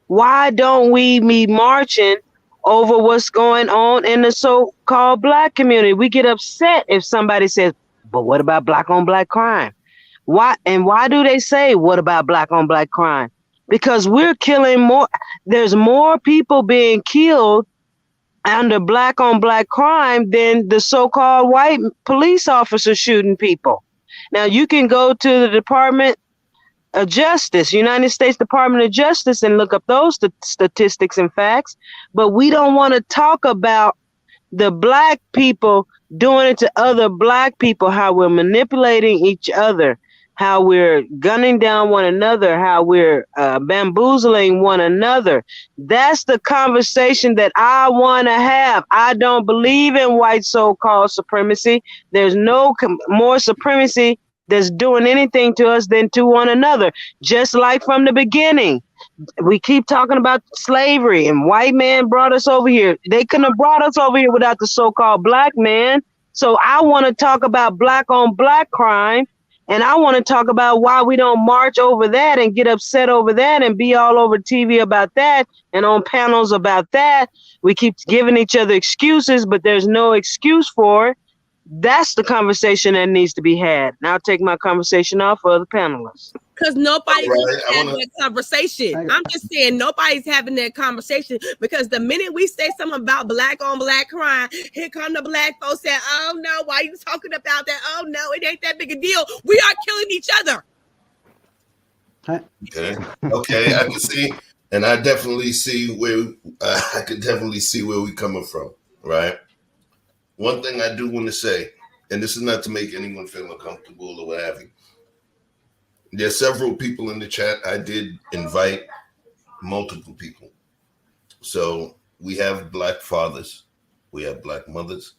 why don't we be marching over what's going on in the so-called black community? We get upset if somebody says, but what about black on black crime? Why do they say what about black on black crime? Because we're killing more. There's more people being killed under black on black crime than the so-called white police officers shooting people. Now you can go to the Department of Justice, United States Department of Justice, and look up those statistics and facts, but we don't want to talk about the black people doing it to other black people, how we're manipulating each other, how we're gunning down one another, how we're bamboozling one another. That's the conversation that I want to have. I don't believe in white so-called supremacy. There's no more supremacy that's doing anything to us than to one another, just like from the beginning. We keep talking about slavery and white man brought us over here. They couldn't have brought us over here without the so-called black man. So I want to talk about black on black crime. And I want to talk about why we don't march over that and get upset over that and be all over TV about that and on panels about that. We keep giving each other excuses, but there's no excuse for it. That's the conversation that needs to be had. And I'll take my conversation off for the panelists. Because nobody's having that conversation. I'm just saying nobody's having that conversation because the minute we say something about black on black crime, here come the black folks saying, oh no, why are you talking about that? Oh no, it ain't that big a deal. We are killing each other. Okay, I can see, and I definitely see where I could definitely see where we're coming from, right? One thing I do want to say, and this is not to make anyone feel uncomfortable or what have you. There's several people in the chat. I did invite multiple people. So we have black fathers, we have black mothers,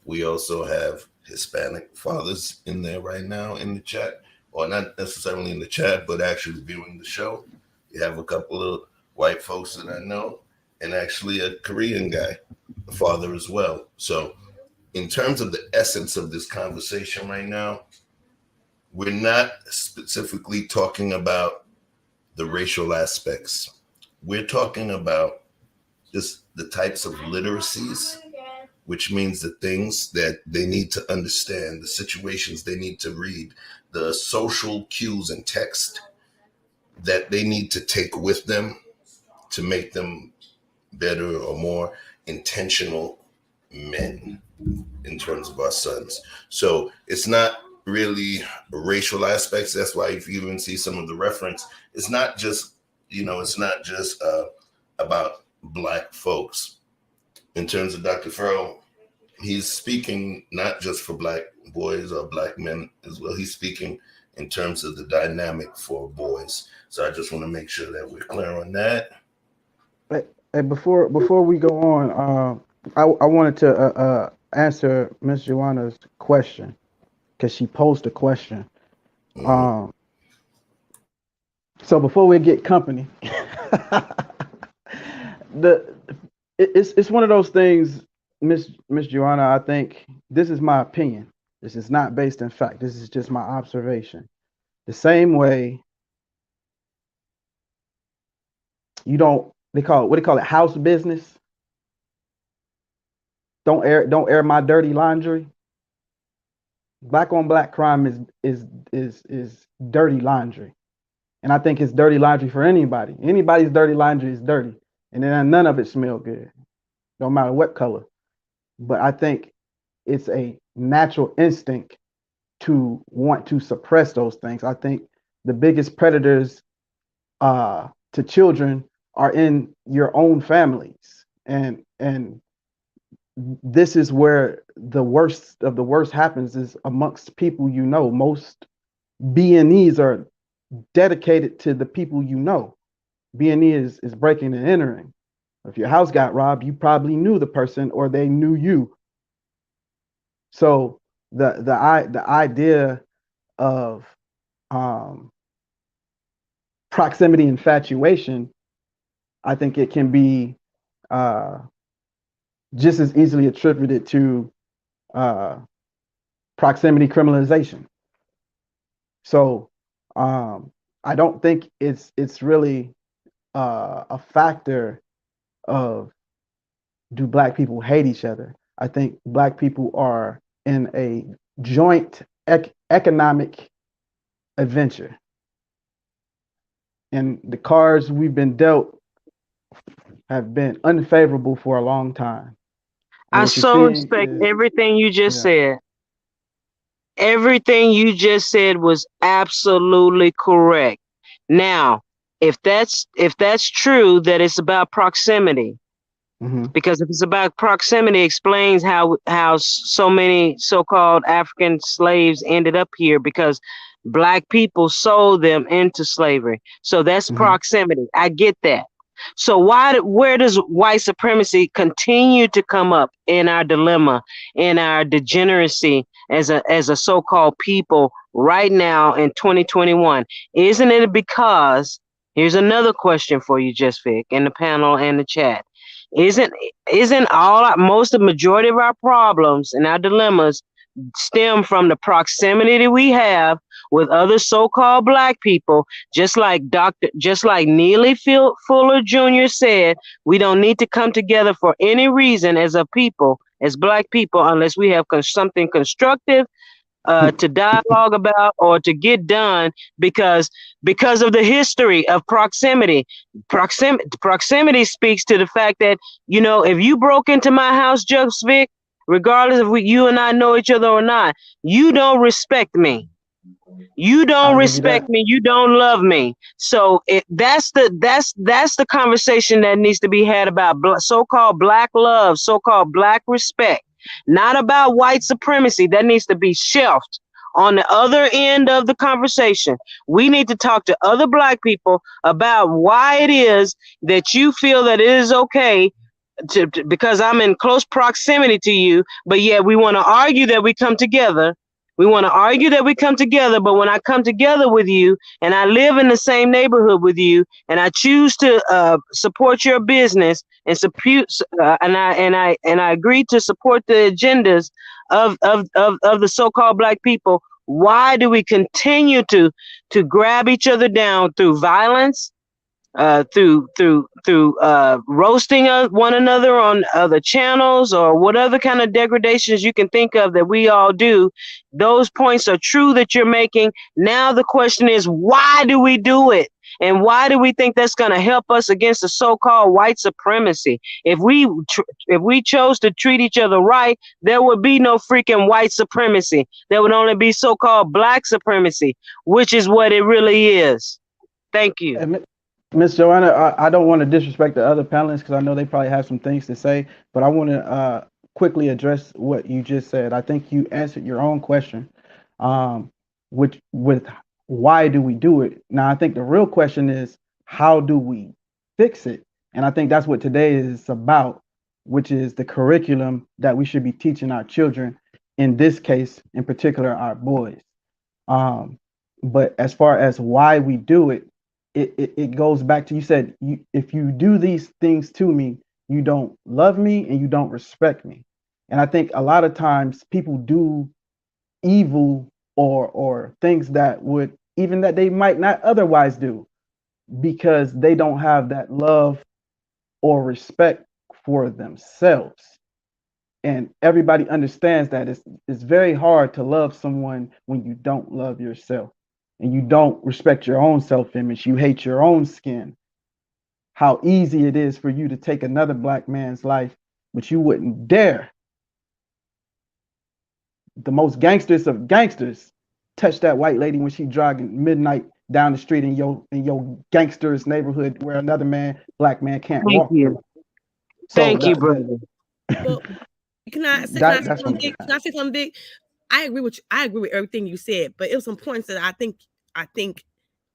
we also have Hispanic fathers in there right now in the chat, or not necessarily in the chat, but actually viewing the show. You have a couple of white folks that I know, and actually a Korean guy, a father as well. So in terms of the essence of this conversation right now, we're not specifically talking about the racial aspects. We're talking about just the types of literacies, which means the things that they need to understand, the situations they need to read, the social cues and text that they need to take with them to make them better or more intentional men in terms of our sons. So it's not really racial aspects. That's why if you even see some of the reference, it's not just, it's not just about black folks. In terms of Dr. Farrell, he's speaking not just for black boys or black men as well. He's speaking in terms of the dynamic for boys. So I just want to make sure that we're clear on that. Hey, before we go on, I wanted to answer Miss Joanna's question because she posed a question. Mm-hmm. So before we get company, it's one of those things, Miss Joanna. I think this is my opinion. This is not based in fact. This is just my observation. The same way you don't. They call it house business. Don't air my dirty laundry. Black on black crime is dirty laundry. And I think it's dirty laundry for anybody. Anybody's dirty laundry is dirty. And then none of it smells good. No matter what color. But I think it's a natural instinct to want to suppress those things. I think the biggest predators to children are in your own families. And this is where the worst of the worst happens is amongst people you know. Most B&Es are dedicated to the people you know. B&E is breaking and entering. If your house got robbed, you probably knew the person or they knew you. So the idea of proximity infatuation, I think it can be just as easily attributed to proximity criminalization. So I don't think it's really a factor of, do black people hate each other? I think black people are in a joint economic adventure, and the cards we've been dealt have been unfavorable for a long time. And I what you're so seeing respect is, everything you just yeah. said. Everything you just said was absolutely correct. Now, if that's true, that it's about proximity, Mm-hmm. because if it's about proximity, it explains how so many so-called African slaves ended up here, because black people sold them into slavery. So that's Mm-hmm. proximity. I get that. So where does white supremacy continue to come up in our dilemma, in our degeneracy as a so-called people right now in 2021? Isn't it because, here's another question for you, Just Vic, in the panel and the chat. Isn't isn't most of the majority of our problems and our dilemmas stem from the proximity that we have with other so-called black people? Just like Neely Fuller Jr. said, we don't need to come together for any reason as a people, as black people, unless we have something constructive to dialogue about or to get done, because of the history of proximity. Proximity speaks to the fact that, if you broke into my house, Just Vic, regardless of you and I know each other or not, you don't respect me. You don't I'll give you respect that. me. You don't love me. So that's the conversation that needs to be had about so-called black love, so-called black respect, not about white supremacy. That needs to be shelved. On the other end of the conversation, we need to talk to other black people about why it is that you feel that it is okay because I'm in close proximity to you, but yet we want to argue that we come together. We want to argue that we come together, but when I come together with you and I live in the same neighborhood with you and I choose to support your business and I agree to support the agendas of the so-called black people, why do we continue to grab each other down through violence, through roasting one another on other channels, or whatever kind of degradations you can think of that we all do? Those points are true that you're making. Now the question is, why do we do it? And why do we think that's going to help us against the so-called white supremacy? If we chose to treat each other right, there would be no freaking white supremacy. There would only be so-called black supremacy, which is what it really is. Thank you. Miss Joanna, I don't want to disrespect the other panelists because I know they probably have some things to say, but I want to quickly address what you just said. I think you answered your own question, which with why do we do it? Now, I think the real question is, how do we fix it? And I think that's what today is about, which is the curriculum that we should be teaching our children, in this case, in particular, our boys. But as far as why we do it, it goes back to, you said, if you do these things to me, you don't love me and you don't respect me. And I think a lot of times people do evil or things that they might not otherwise do, because they don't have that love or respect for themselves. And everybody understands that it's very hard to love someone when you don't love yourself and you don't respect your own self-image. You hate your own skin. How easy it is for you to take another black man's life, but you wouldn't dare. The most gangsters of gangsters touch that white lady when she jogging midnight down the street in your gangster's neighborhood where another black man can't Thank walk you. through. So Thank you, brother. Well, can I say something big? Can I say something big? I agree with everything you said, but it was some points that I think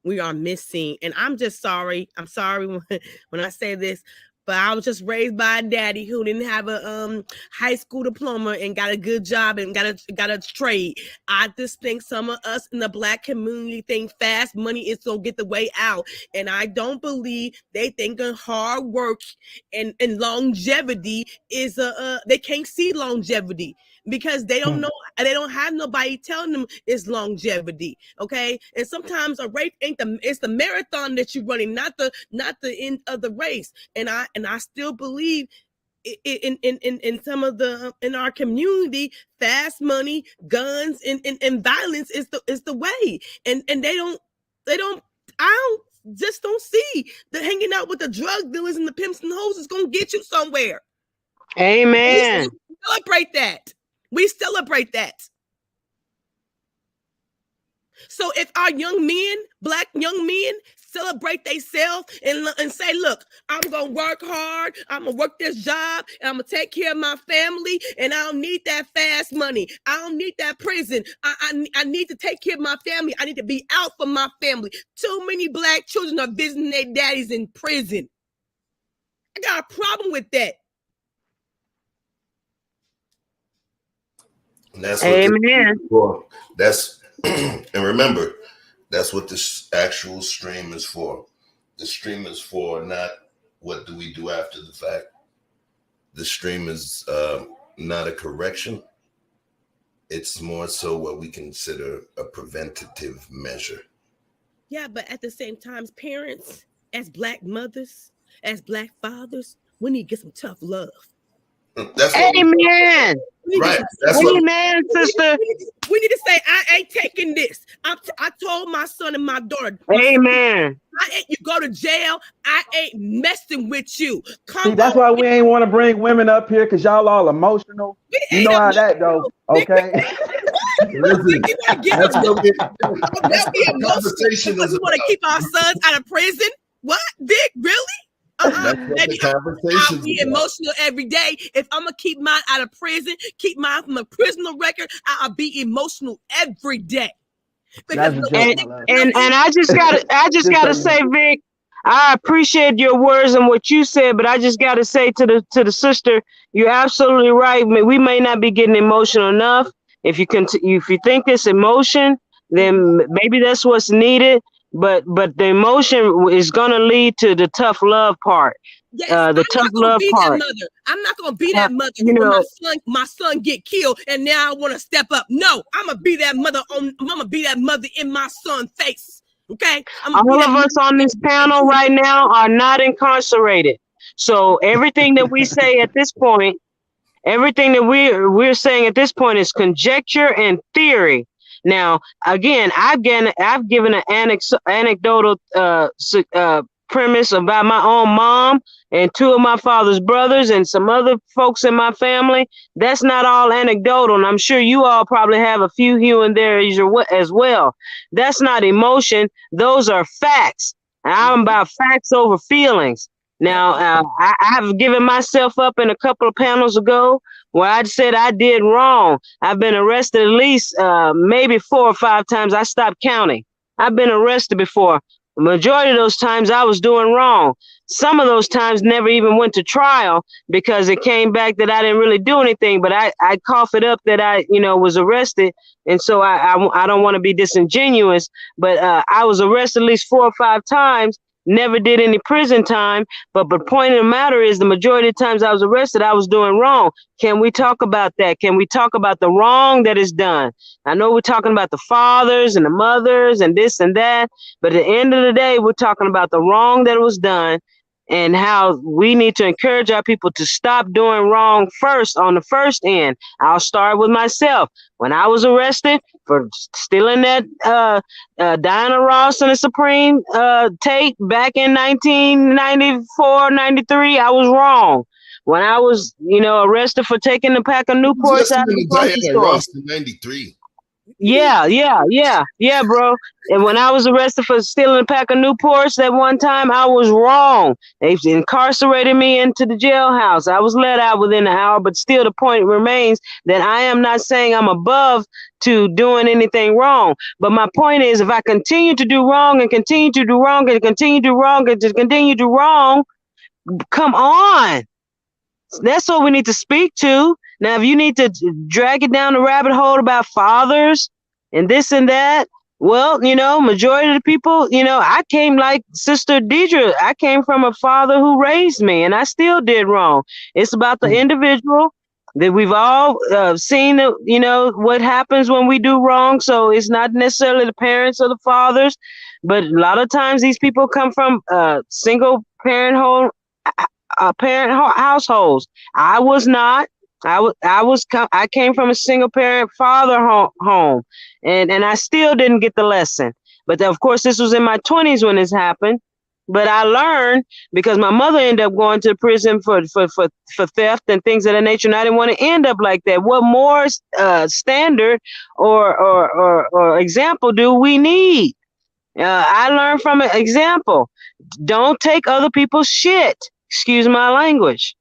we are missing. And I'm just sorry. I'm sorry when I say this, but I was just raised by a daddy who didn't have a high school diploma and got a good job and got a trade. I just think some of us in the Black community think fast money is gonna get the way out, and I don't believe they think hard work and longevity is they can't see longevity because they don't know, they don't have nobody telling them it's longevity. Okay, and sometimes a race it's the marathon that you're running, not the end of the race. And I still believe in some of the in our community, fast money, guns, and violence is the way. And they don't I don't see the hanging out with the drug dealers and the pimps and hoes is gonna get you somewhere. Amen. We celebrate that. We celebrate that. So if our young men, Black young men, celebrate themselves and say, look, I'm going to work hard, I'm going to work this job, and I'm going to take care of my family, and I don't need that fast money. I don't need that prison. I need to take care of my family. I need to be out for my family. Too many Black children are visiting their daddies in prison. I got a problem with that. And that's what Amen. That's and remember, that's what this actual stream is for. The stream is for not what do we do after the fact. The stream is not a correction. It's more so what we consider a preventative measure. Yeah, but at the same time, parents, as Black mothers, as Black fathers, we need to get some tough love. That's Amen. Right. Amen, sister. We need to say, I ain't taking this. I told my son and my daughter. Amen. You go to jail. I ain't messing with you. See, that's why we ain't want to bring women up here because y'all all emotional. You know how that goes. Okay. Listen, that's what the conversation is about. We want to keep our sons out of prison. What, Vic? Really? Baby, I'll be emotional every day. If I'm gonna keep mine out of prison, keep mine from a prisoner record, I'll be emotional every day. Because and I just gotta say, Vic, I appreciate your words and what you said, but I just gotta say to the sister, you're absolutely right. We may not be getting emotional enough. If you think it's emotion, then maybe that's what's needed. But the emotion is going to lead to the tough love part. Yes, the tough love part. I'm not going to be that mother when my son get killed and now I want to step up. No, I'm going to be that mother. I'm going to be that mother in my son's face. Okay. All of us on this panel right now are not incarcerated. So everything that we say at this point, everything that we're saying at this point is conjecture and theory. Now, again, I've given an anecdotal premise about my own mom and two of my father's brothers and some other folks in my family. That's not all anecdotal, and I'm sure you all probably have a few here and there as well. That's not emotion. Those are facts. I'm about facts over feelings. Now, I've given myself up in a couple of panels ago where I said I did wrong. I've been arrested at least maybe 4 or 5 times. I stopped counting. I've been arrested before. The majority of those times I was doing wrong. Some of those times never even went to trial because it came back that I didn't really do anything, but I cough it up that I was arrested. And so I don't want to be disingenuous, but I was arrested at least 4 or 5 times. Never did any prison time, but the point of the matter is the majority of the times I was arrested, I was doing wrong. Can we talk about that? Can we talk about the wrong that is done? I know we're talking about the fathers and the mothers and this and that, but at the end of the day, we're talking about the wrong that was done and how we need to encourage our people to stop doing wrong first on the first end. I'll start with myself. When I was arrested for stealing that Diana Ross and the Supreme tape back in 1994, 93, I was wrong. When I was, arrested for taking a pack of Newports out of the grocery store. Ross in 93. Yeah, bro. And when I was arrested for stealing a pack of Newports that one time, I was wrong. They incarcerated me into the jailhouse. I was let out within an hour, but still the point remains that I am not saying I'm above to doing anything wrong. But my point is, if I continue to do wrong and continue to do wrong and continue to do wrong and just continue to do wrong, Come on. That's what we need to speak to. Now, if you need to drag it down the rabbit hole about fathers and this and that, well, majority of the people, I came like Sister Deidre. I came from a father who raised me, and I still did wrong. It's about the individual that we've all seen, what happens when we do wrong. So it's not necessarily the parents or the fathers, but a lot of times these people come from single parent home households. I was not. I came from a single parent father home, and I still didn't get the lesson. But of course, this was in my 20s when this happened. But I learned because my mother ended up going to prison for theft and things of that nature, and I didn't want to end up like that. What more standard or example do we need? I learned from an example. Don't take other people's shit. Excuse my language.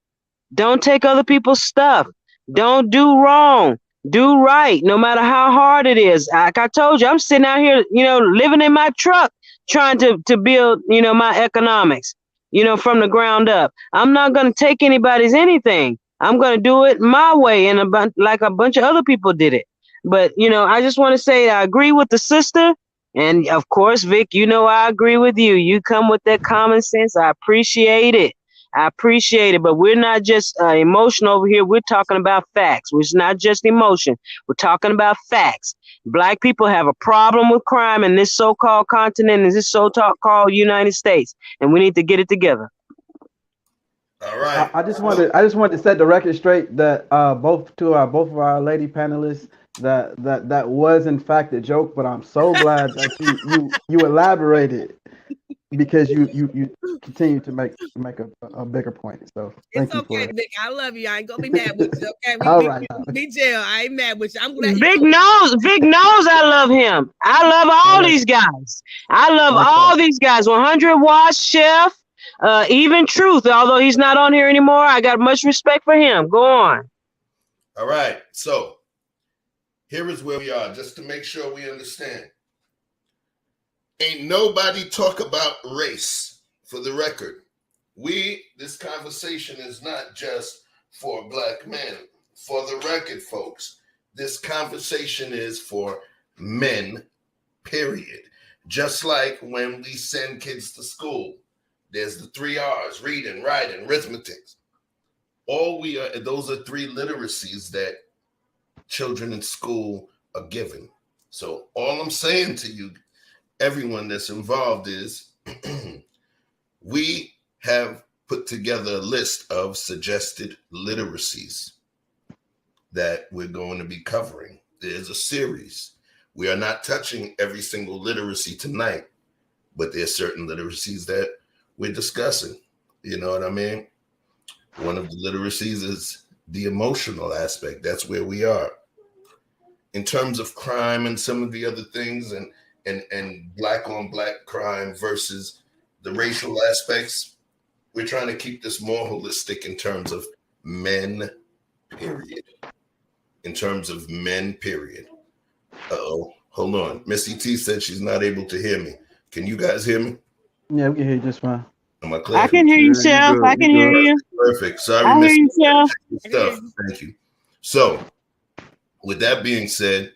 Don't take other people's stuff. Don't do wrong. Do right, no matter how hard it is. Like I told you, I'm sitting out here, living in my truck, trying to build, my economics, from the ground up. I'm not going to take anybody's anything. I'm going to do it my way, and like a bunch of other people did it. But, I just want to say I agree with the sister. And of course, Vic, I agree with you. You come with that common sense. I appreciate it. But we're not just emotional over here. We're talking about facts. It's not just emotion. We're talking about facts. Black people have a problem with crime in this so-called continent, in this so-called United States, and we need to get it together. All right. I just wanted to set the record straight that both of our lady panelists that was in fact a joke, but I'm so glad that you elaborated, because you continue to make a bigger point. So thank you for it. Vic. I love you. I ain't gonna be mad with you. Okay, All right. Be jail. I ain't mad with you. I'm glad. Vic knows I love him. I love all these guys. I love all these guys. 100 Watts, Chef, even Truth. Although he's not on here anymore, I got much respect for him. Go on. All right. So here is where we are, just to make sure we understand. Ain't nobody talk about race, for the record. This conversation is not just for Black men. For the record, folks, this conversation is for men, period. Just like when we send kids to school, there's the 3 R's: reading, writing, arithmetic. Those are 3 literacies that children in school are given. So all I'm saying to you, everyone that's involved, is we have put together a list of suggested literacies that we're going to be covering. There's a series. We are not touching every single literacy tonight, but there's certain literacies that we're discussing. You know what I mean? One of the literacies is the emotional aspect. That's where we are. In terms of crime and some of the other things, and Black on Black crime versus the racial aspects, we're trying to keep this more holistic in terms of men, period. In terms of men, period. Uh-oh, hold on. Missy T said she's not able to hear me. Can you guys hear me? Yeah, we can hear you just fine. Am I clear? I can hear you, Chef. I can hear you. Perfect. Sorry, I hear you, Chef. Stuff. Thank you. So, with that being said,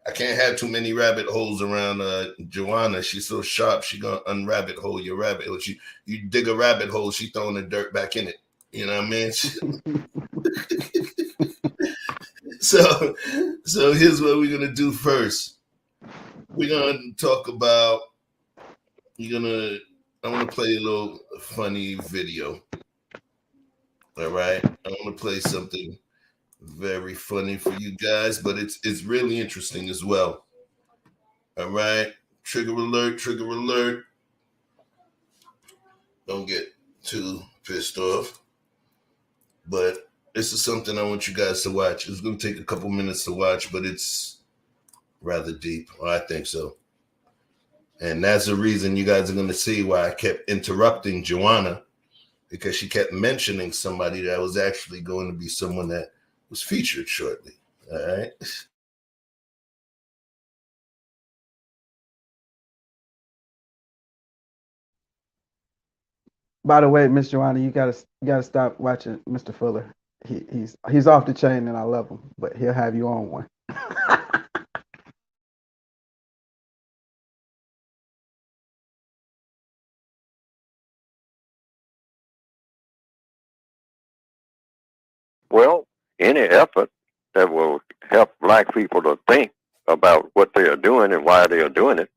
I can't have too many rabbit holes around Joanna. She's so sharp. She gonna unrabbit hole your rabbit hole. You dig a rabbit hole, she throwing the dirt back in it. You know what I mean? So here's what we're gonna do first. We're gonna talk about. I want to play a little funny video. All right, I want to play something very funny for you guys, but it's really interesting as well. All right, trigger alert. Don't get too pissed off, but this is something I want you guys to watch. It's going to take a couple minutes to watch, but it's rather deep. Well, I think so. And that's the reason you guys are going to see why I kept interrupting Joanna, because she kept mentioning somebody that was actually going to be someone that was featured shortly. All right. By the way, Miss Joanna, you gotta stop watching Mr. Fuller. He's off the chain, and I love him, but he'll have you on one. Well, any effort that will help black people to think about what they are doing and why they are doing it,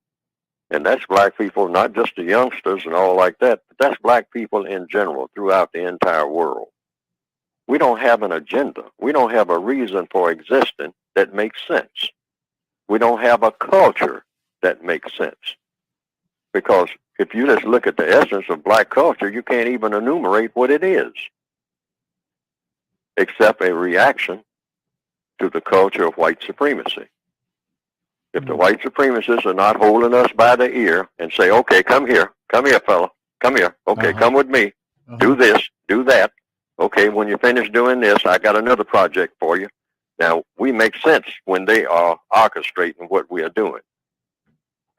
and that's black people, not just the youngsters and all like that, but that's black people in general throughout the entire world. We don't have an agenda. We don't have a reason for existing that makes sense. We don't have a culture that makes sense. Because if you just look at the essence of black culture, you can't even enumerate what it is, except a reaction to the culture of white supremacy. If the white supremacists are not holding us by the ear and say, okay, come here, fella, come here, okay, come with me, do this, do that, okay, when you finish doing this, I got another project for you. Now, we make sense when they are orchestrating what we are doing.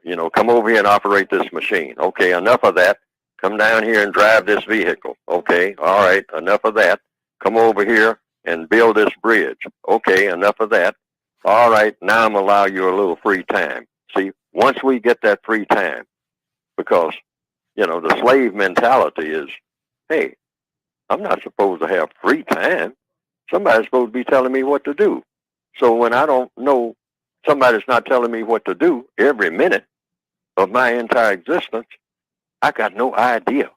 You know, come over here and operate this machine. Okay, enough of that. Come down here and drive this vehicle. Okay, all right, enough of that. Come over here and build this bridge. Okay, enough of that. All right, now I'm going to allow you a little free time. See, once we get that free time, because, you know, the slave mentality is, hey, I'm not supposed to have free time. Somebody's supposed to be telling me what to do. So when I don't know, somebody's not telling me what to do every minute of my entire existence, I got no idea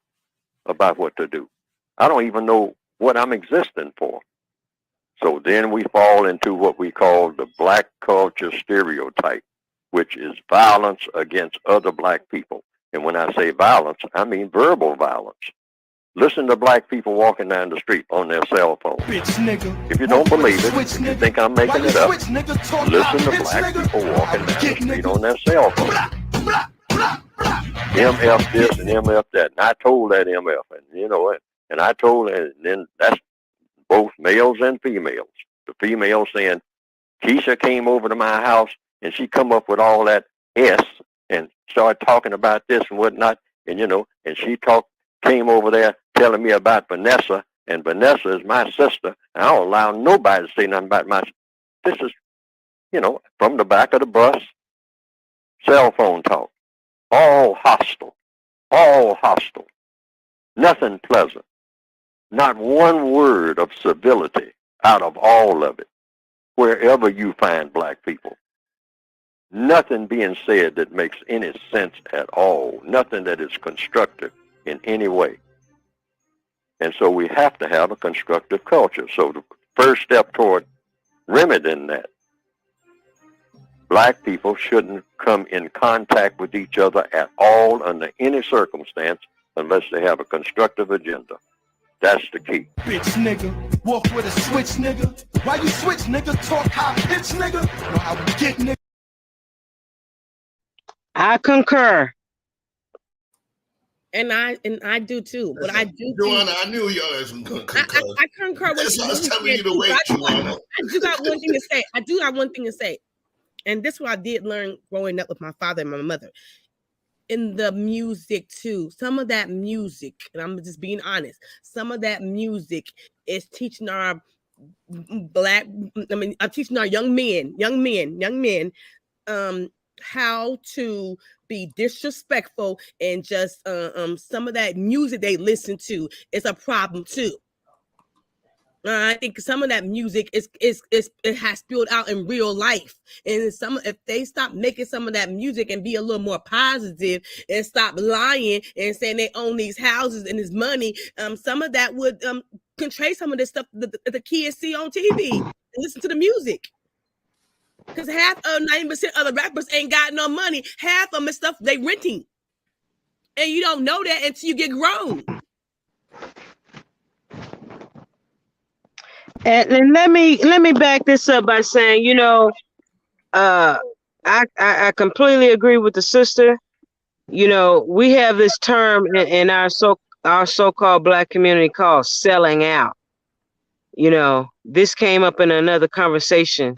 about what to do. I don't even know what I'm existing for. So then we fall into what we call the black culture stereotype, which is violence against other black people. And when I say violence, I mean verbal violence. Listen to black people walking down the street on their cell phone. If you don't believe it, if you think I'm making it up, listen to black people walking down the street on their cell phone. MF this and MF that. And I told that MF, and you know it. And I told, and then that's both males and females. The female saying, Keisha came over to my house and she come up with all that S and started talking about this and whatnot. And, you know, and she came over there telling me about Vanessa, and Vanessa is my sister. And I don't allow nobody to say nothing about my sister. This is, you know, from the back of the bus, cell phone talk. All hostile. Nothing pleasant. Not one word of civility out of all of it, wherever you find black people. Nothing being said that makes any sense at all. Nothing that is constructive in any way. And so we have to have a constructive culture. So the first step toward remedying that, black people shouldn't come in contact with each other at all under any circumstance unless they have a constructive agenda. That's the key. Bitch nigga, walk with a switch nigga. Why you switch nigga, talk high pitch nigga? Know how we get nigga. I concur. And I do too. But I do. Joanna, I knew y'all was going to concur. I concur with That's you. why I was telling you to wait, Joanna. I do got one thing to say. I do have one thing to say. And this is what I did learn growing up with my father and my mother. In the music too, some of that music, and I'm just being honest, some of that music is teaching our I'm teaching our young men, how to be disrespectful, and just some of that music they listen to is a problem too. I think some of that music it has spilled out in real life, and if they stop making some of that music and be a little more positive and stop lying and saying they own these houses and this money, some of that would portray some of this stuff that the kids see on TV and listen to the music. Because 90% of the rappers ain't got no money. Half of them is stuff they renting, and you don't know that until you get grown. And let me back this up by saying, you know, I completely agree with the sister. You know, we have this term in our so-called black community called selling out. You know, this came up in another conversation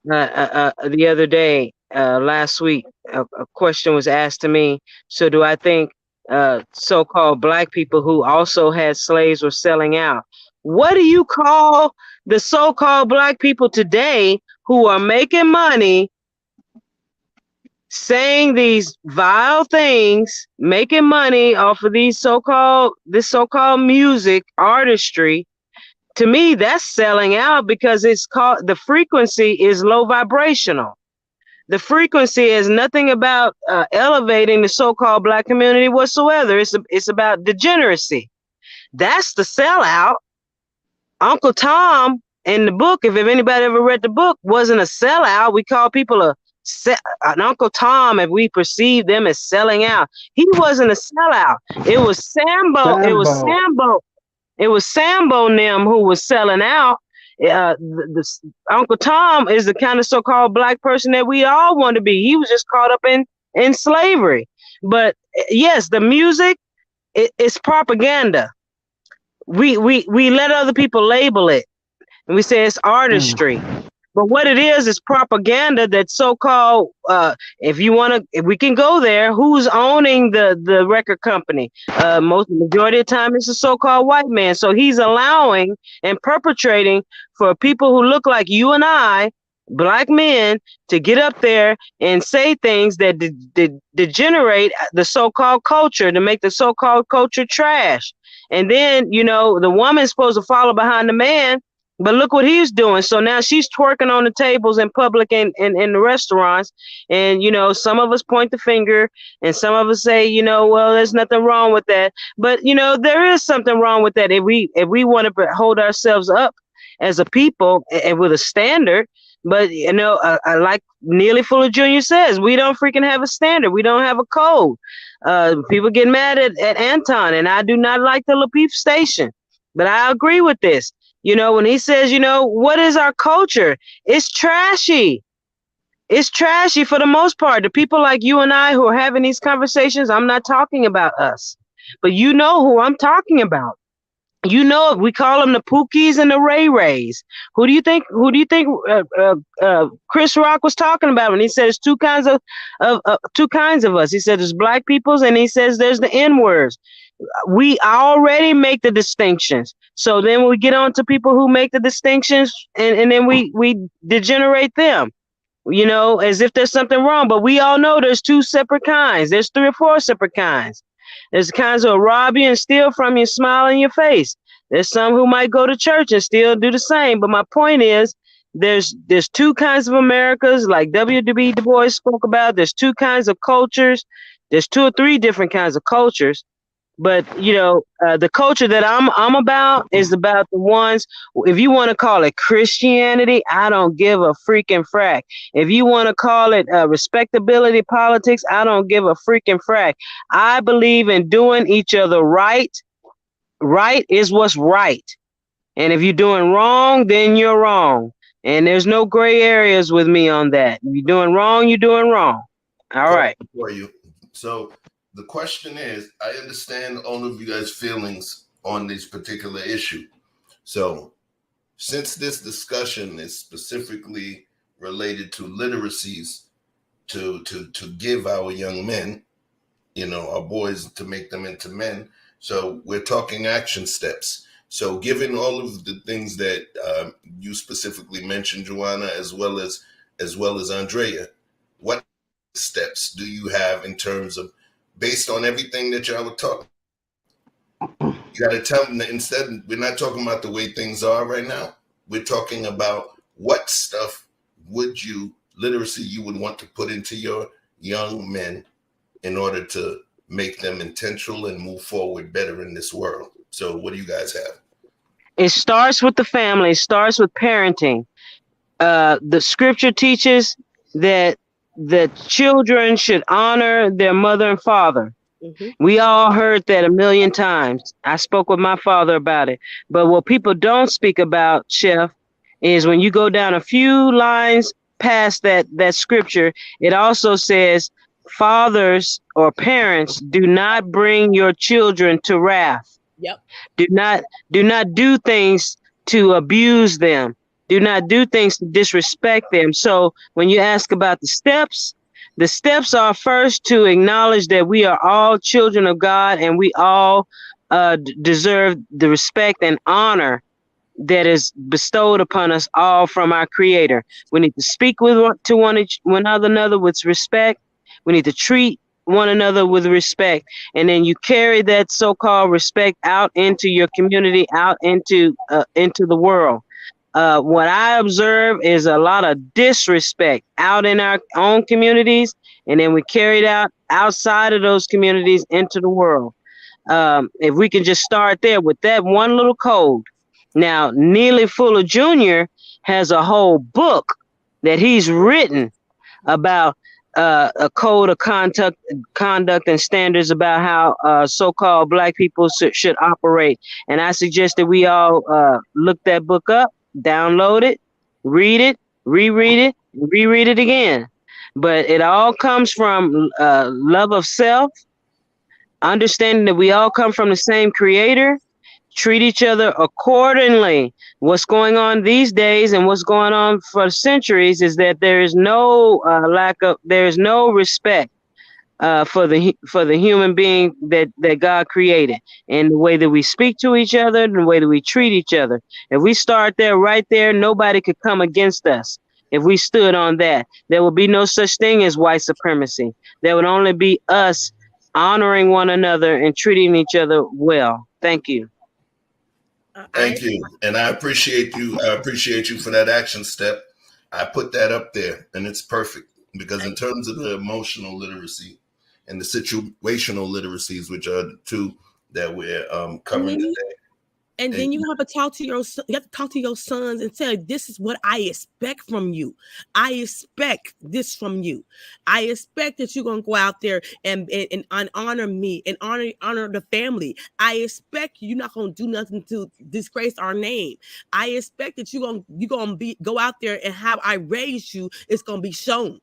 the other day, last week. A question was asked to me. So do I think so-called black people who also had slaves were selling out. What do you call the so-called black people today who are making money saying these vile things, making money off of this so-called music artistry? To me, that's selling out because the frequency is low vibrational. The frequency is nothing about elevating the so-called black community whatsoever. It's about degeneracy. That's the sellout. Uncle Tom in the book, if anybody ever read the book, wasn't a sellout. We call people an Uncle Tom if we perceive them as selling out. He wasn't a sellout. It was Sambo. It was Sambo. It was Sambo and them who was selling out. Uncle Tom is the kind of so-called black person that we all want to be. He was just caught up in slavery. But yes, the music, it's propaganda. We let other people label it, and we say it's artistry. But what it is propaganda that so-called, if we can go there, who's owning the record company? Majority of the time, it's a so-called white man. So he's allowing and perpetrating for people who look like you and I, black men, to get up there and say things that degenerate the so-called culture, to make the so-called culture trash. And then, the woman's supposed to follow behind the man. But look what he's doing. So now she's twerking on the tables in public and in the restaurants. And, some of us point the finger and some of us say, well, there's nothing wrong with that. But, there is something wrong with that. If we want to hold ourselves up as a people and with a standard. But, like Neely Fuller Jr. says, we don't freaking have a standard. We don't have a code. People get mad at Anton, and I do not like the Lapeef station. But I agree with this. When he says, what is our culture? It's trashy. It's trashy for the most part. The people like you and I who are having these conversations, I'm not talking about us. But you know who I'm talking about. We call them the Pookies and the Ray Rays. Who do you think Chris Rock was talking about when he says two kinds of us? He said there's black peoples, and he says there's the N-words. We already make the distinctions. So then we get on to people who make the distinctions, and then we degenerate them, as if there's something wrong. But we all know there's two separate kinds. There's 3 or 4 separate kinds. There's kinds who will rob you and steal from you, smile in your face. There's some who might go to church and still do the same. But my point is, there's 2 kinds of Americas, like W.B. Du Bois spoke about. There's 2 kinds of cultures. There's 2 or 3 different kinds of cultures. But, the culture that I'm about is about the ones, if you want to call it Christianity, I don't give a freaking frack. If you want to call it respectability politics, I don't give a freaking frack. I believe in doing each other right. Right is what's right. And if you're doing wrong, then you're wrong. And there's no gray areas with me on that. If you're doing wrong, you're doing wrong. All right. For you. So the question is, I understand all of you guys' feelings on this particular issue. So since this discussion is specifically related to literacies to give our young men, our boys, to make them into men. So we're talking action steps. So given all of the things that you specifically mentioned, Joanna, as well as Andrea, what steps do you have in terms of, based on everything that y'all were talking? You got to tell them that instead, we're not talking about the way things are right now. We're talking about what stuff literacy you would want to put into your young men in order to make them intentional and move forward better in this world. So what do you guys have? It starts with the family. It starts with parenting. The scripture teaches that children should honor their mother and father. Mm-hmm. We all heard that a million times. I spoke with my father about it. But what people don't speak about, Chef, is when you go down a few lines past that scripture, it also says, fathers or parents, do not bring your children to wrath. Yep. Do not do things to abuse them. Do not do things to disrespect them. So when you ask about the steps, The steps are first to acknowledge that we are all children of God and we all deserve the respect and honor that is bestowed upon us all from our Creator. We need to speak with one another with respect. We need to treat one another with respect, and then you carry that so-called respect out into your community, out into the world. What I observe is a lot of disrespect out in our own communities, and then we carry it out outside of those communities into the world. If we can just start there with that one little code. Now, Neely Fuller Jr. has a whole book that he's written about a code of conduct and standards about how so-called Black people should operate. And I suggest that we all look that book up, download it, read it, reread it, reread it again. But it all comes from love of self, understanding that we all come from the same Creator, treat each other accordingly. What's going on these days and what's going on for centuries is that there is no there is no respect for the human being that God created, and the way that we speak to each other and the way that we treat each other. If we start there, right there, nobody could come against us. If we stood on that, there would be no such thing as white supremacy. There would only be us honoring one another and treating each other well. Thank you. Thank you. And I appreciate you. I appreciate you for that action step. I put that up there, and it's perfect because in terms of the emotional literacy and the situational literacies, which are the two that we're covering today. And then you have to talk to your sons and say, this is what I expect from you. I expect this from you. I expect that you're going to go out there and honor me and honor the family. I expect you're not going to do nothing to disgrace our name. I expect that you're going to go out there and how I raised you, it's going to be shown.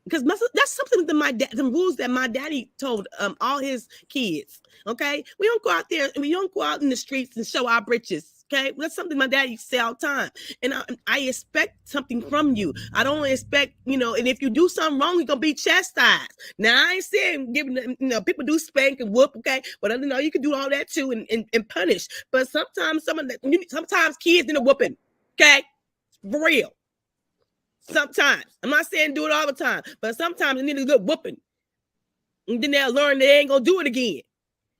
Because that's something that the rules that my daddy told all his kids. Okay, we don't go out there and we don't go out in the streets and show our britches. Okay, that's something my daddy say all the time. And I expect something from you. I don't expect, and if you do something wrong, you're gonna be chastised. Now I ain't saying giving them, people do spank and whoop, okay, but you can do all that too and punish. But sometimes sometimes kids need a whooping. Okay, for real. Sometimes. I'm not saying do it all the time, but sometimes they need a good whooping. And then they'll learn they ain't gonna do it again.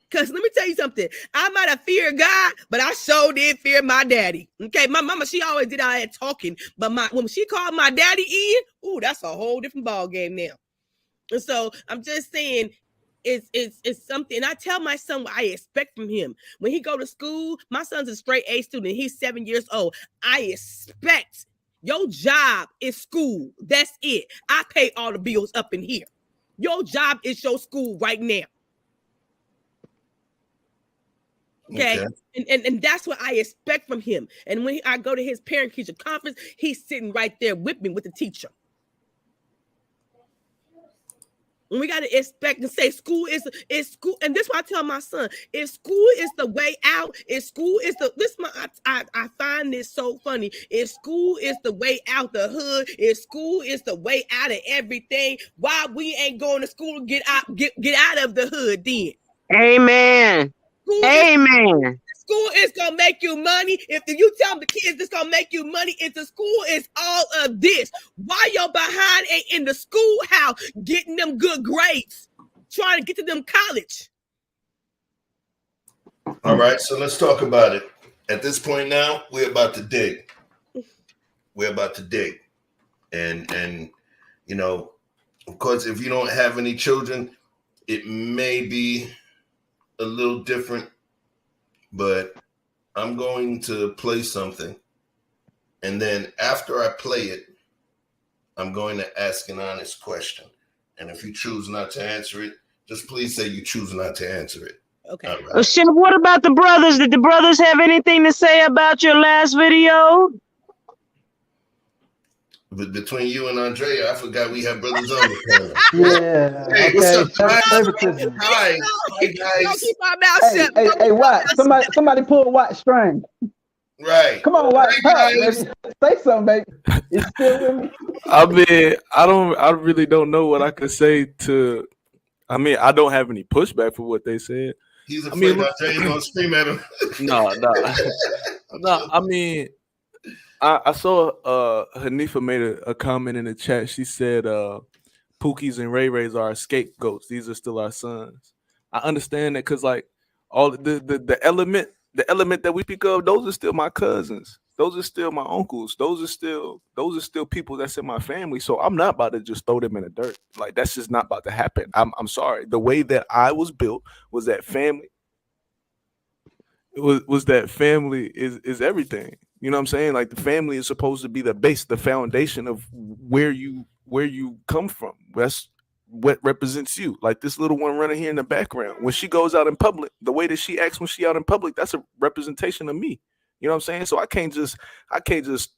Because let me tell you something. I might have feared God, but I sure did fear my daddy. Okay, my mama, she always did all that talking. But when she called my daddy in, that's a whole different ball game now. And so I'm just saying, it's something. And I tell my son what I expect from him. When he go to school, my son's a straight A student. He's 7 years old. I expect your job is school. That's it. I pay all the bills up in here. Your job is your school right now. Okay. And that's what I expect from him. And when I go to his parent-teacher conference, he's sitting right there with me with the teacher. And we got to expect and say school is school. And this is what I tell my son. If school is the way out, if school is I find this so funny. If school is the way out the hood, if school is the way out of everything, why we ain't going to school to get out of the hood then? Amen. Amen. School is gonna make you money. If you tell the kids it's gonna make you money, if the school is all of this, why your behind ain't in the schoolhouse getting them good grades, trying to get to them college? All right, so let's talk about it. At this point now, we're about to dig. And of course, if you don't have any children, it may be a little different, but I'm going to play something. And then after I play it, I'm going to ask an honest question. And if you choose not to answer it, just please say you choose not to answer it. Okay. Right. Chef, what about the brothers? Did the brothers have anything to say about your last video? But between you and Andrea, I forgot we have brothers on the panel. Yeah. Hey, what's up, guys? Hi, guys. Keep my mouth shut. Hey, Watt. Somebody pull Watt string. Right. Come on, Watts, talk, Guys. baby. Say something, baby. You still with me? I mean, I really don't know what I could say to. I mean, I don't have any pushback for what they said. He's I mean, afraid look, Andre gonna scream at him. no, no, no. I mean, I saw Hanifa made a comment in the chat. She said Pookies and Ray Rays are our scapegoats. These are still our sons. I understand that because like all the element that we speak of, those are still my cousins. Those are still my uncles. Those are still people that's in my family. So I'm not about to just throw them in the dirt. Like that's just not about to happen. I'm sorry. The way that I was built was that family was that family is everything. You know what I'm saying? Like the family is supposed to be the base, the foundation of where you come from. That's what represents you. Like this little one running here in the background. When she goes out in public, the way that she acts when she out in public, that's a representation of me. You know what I'm saying? So I can't just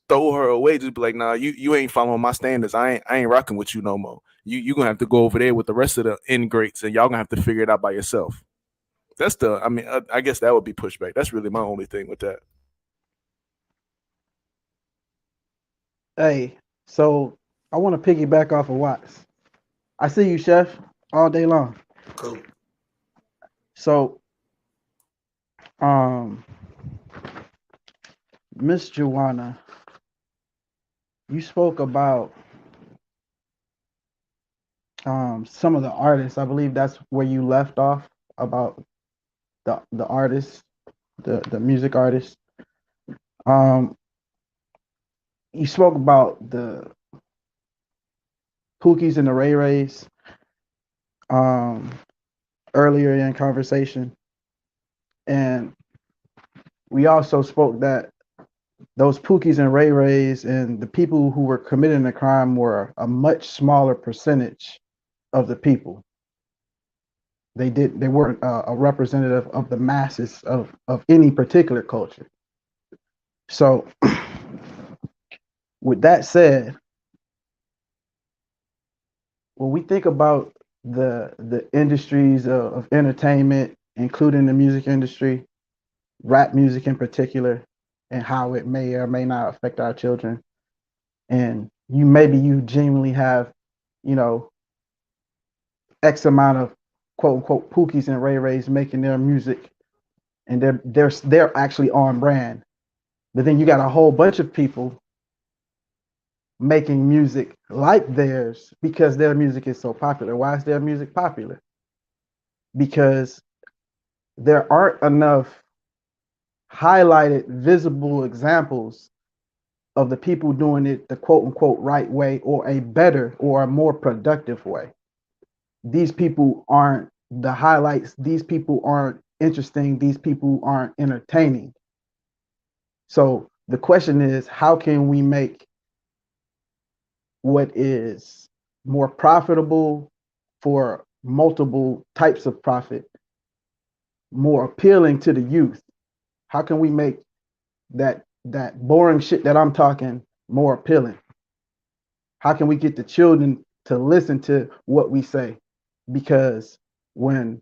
throw her away. Just be like, nah, you ain't following my standards. I ain't rocking with you no more. You gonna have to go over there with the rest of the ingrates, and y'all gonna have to figure it out by yourself. That's the. I mean, I guess that would be pushback. That's really my only thing with that. Hey, so I want to piggyback off of Watts. I see you, Chef, all day long. Cool. So, Miss Joanna, you spoke about some of the artists. I believe that's where you left off about the artists, the music artists. You spoke about the Pookies and the Ray Rays earlier in conversation, and we also spoke that those Pookies and Ray Rays and the people who were committing the crime were a much smaller percentage of the people. They weren't a representative of the masses of any particular culture. So, with that said, when we think about the industries of entertainment, including the music industry, rap music in particular, and how it may or may not affect our children, and you genuinely have, X amount of quote unquote Pookies and Ray Rays making their music, and they're actually on brand. But then you got a whole bunch of people making music like theirs because their music is so popular. Why is their music popular? Because there aren't enough highlighted, visible examples of the people doing it the quote unquote right way, or a better or a more productive way. These people aren't the highlights. These people aren't interesting. These people aren't entertaining. So the question is, how can we make what is more profitable for multiple types of profit more appealing to the youth? How can we make that boring shit that I'm talking more appealing? How can we get the children to listen to what we say? Because when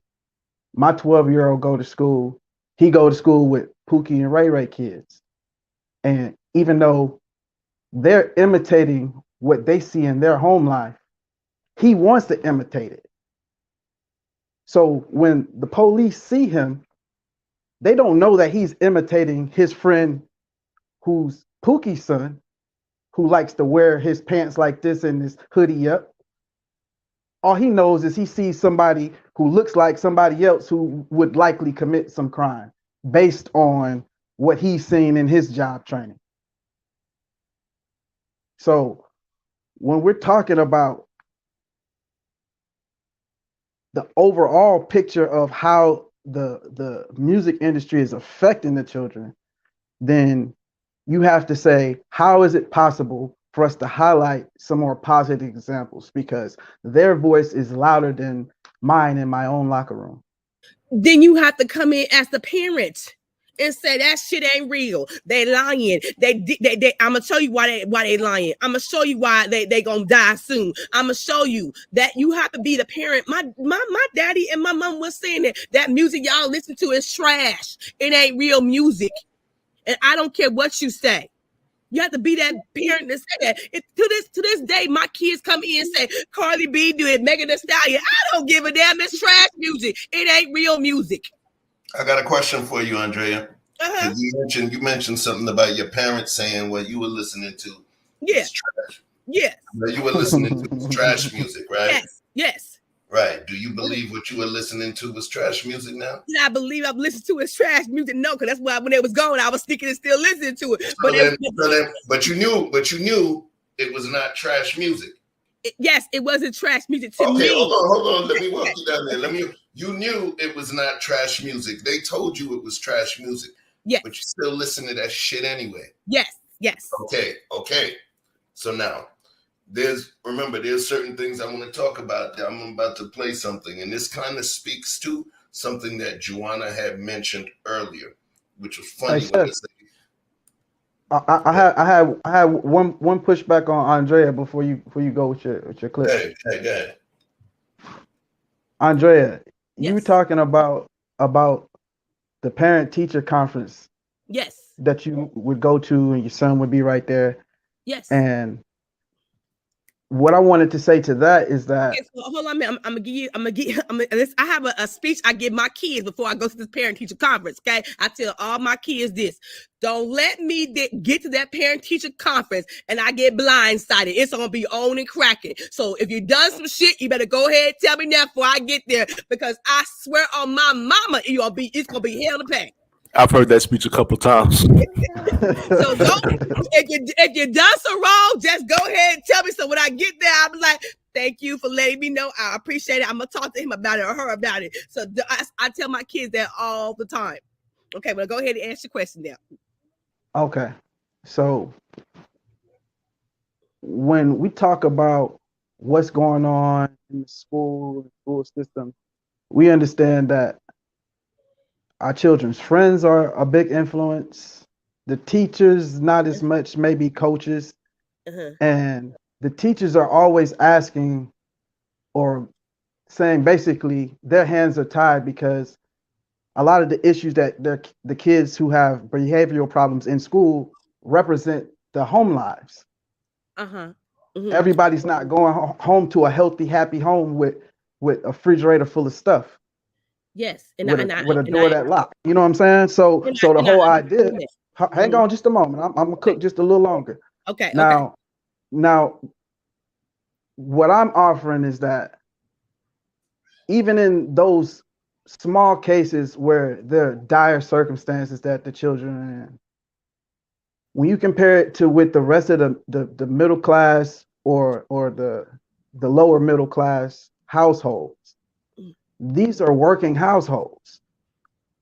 my 12-year-old go to school, he go to school with Pookie and Ray Ray kids. And even though they're imitating what they see in their home life, he wants to imitate it. So when the police see him, they don't know that he's imitating his friend who's Pookie's son, who likes to wear his pants like this and his hoodie up. All he knows is he sees somebody who looks like somebody else who would likely commit some crime based on what he's seen in his job training. So when we're talking about the overall picture of how the music industry is affecting the children, then you have to say, how is it possible for us to highlight some more positive examples? Because their voice is louder than mine in my own locker room. Then you have to come in as the parent and say that shit ain't real. They lying. They I'm gonna show you why they lying. I'm gonna show you why they gonna die soon. I'm gonna show you that you have to be the parent. My daddy and my mom was saying that music y'all listen to is trash. It ain't real music. And I don't care what you say. You have to be that parent to say that. To this day, my kids come in and say, Cardi B do it, Megan Thee Stallion. I don't give a damn. It's trash music. It ain't real music. I got a question for you, Andrea. You mentioned something about your parents saying what you were listening to. Yes. Trash. Yes. What you were listening to was trash music, right? Yes. Yes. Right. Do you believe what you were listening to was trash music now? Did I believe I've listened to is trash music? No, because that's why when it was gone, I was sticking and still listening to it. But you knew it was not trash music. Yes, it wasn't trash music to me. Okay, hold on. Let me walk you down there. You knew it was not trash music. They told you it was trash music. Yes. But you still listen to that shit anyway. Yes. Okay. So now, there's certain things I want to talk about. I'm about to play something, and this kind of speaks to something that Joanna had mentioned earlier, which was funny. I had one pushback on Andrea before you go with your clip. Go ahead. Andrea, you were talking about the parent teacher conference. Yes. That you would go to, and your son would be right there. Yes. And what I wanted to say to that is that hold on, man. I have a speech I give my kids before I go to this parent teacher conference. Okay, I tell all my kids this: don't let me get to that parent teacher conference and I get blindsided. It's gonna be on and cracking. So if you done some shit, you better go ahead and tell me now before I get there, because I swear on my mama, it's gonna be hell to pay. I've heard that speech a couple times. So if you done so wrong, just go ahead and tell me. So when I get there, I'll be like, thank you for letting me know. I appreciate it. I'm gonna talk to him about it or her about it. So I tell my kids that all the time. Okay, well, go ahead and answer your question now. Okay, so when we talk about what's going on in the school system, we understand that our children's friends are a big influence. The teachers, not as much, maybe coaches. And the teachers are always asking or saying basically their hands are tied, because a lot of the issues that the kids who have behavioral problems in school represent the home lives. Everybody's not going home to a healthy, happy home with a refrigerator full of stuff. Yes, with a door that locked. You know what I'm saying? So the whole idea. Hang on just a moment. I'm gonna cook just a little longer. Okay. Now, what I'm offering is that even in those small cases where there are dire circumstances that the children are in, when you compare it to with the rest of the middle class or the lower middle class households, these are working households.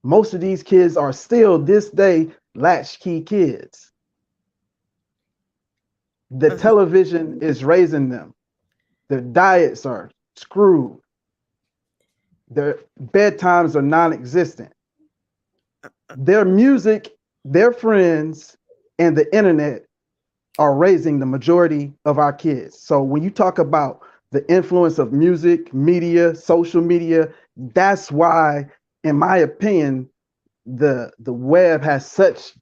Most of these kids are still this day latchkey kids. The television is raising them. Their diets are screwed. Their bedtimes are non-existent. Their music, their friends, and the internet are raising the majority of our kids. So when you talk about the influence of music, media, social media, that's why, in my opinion, the web has such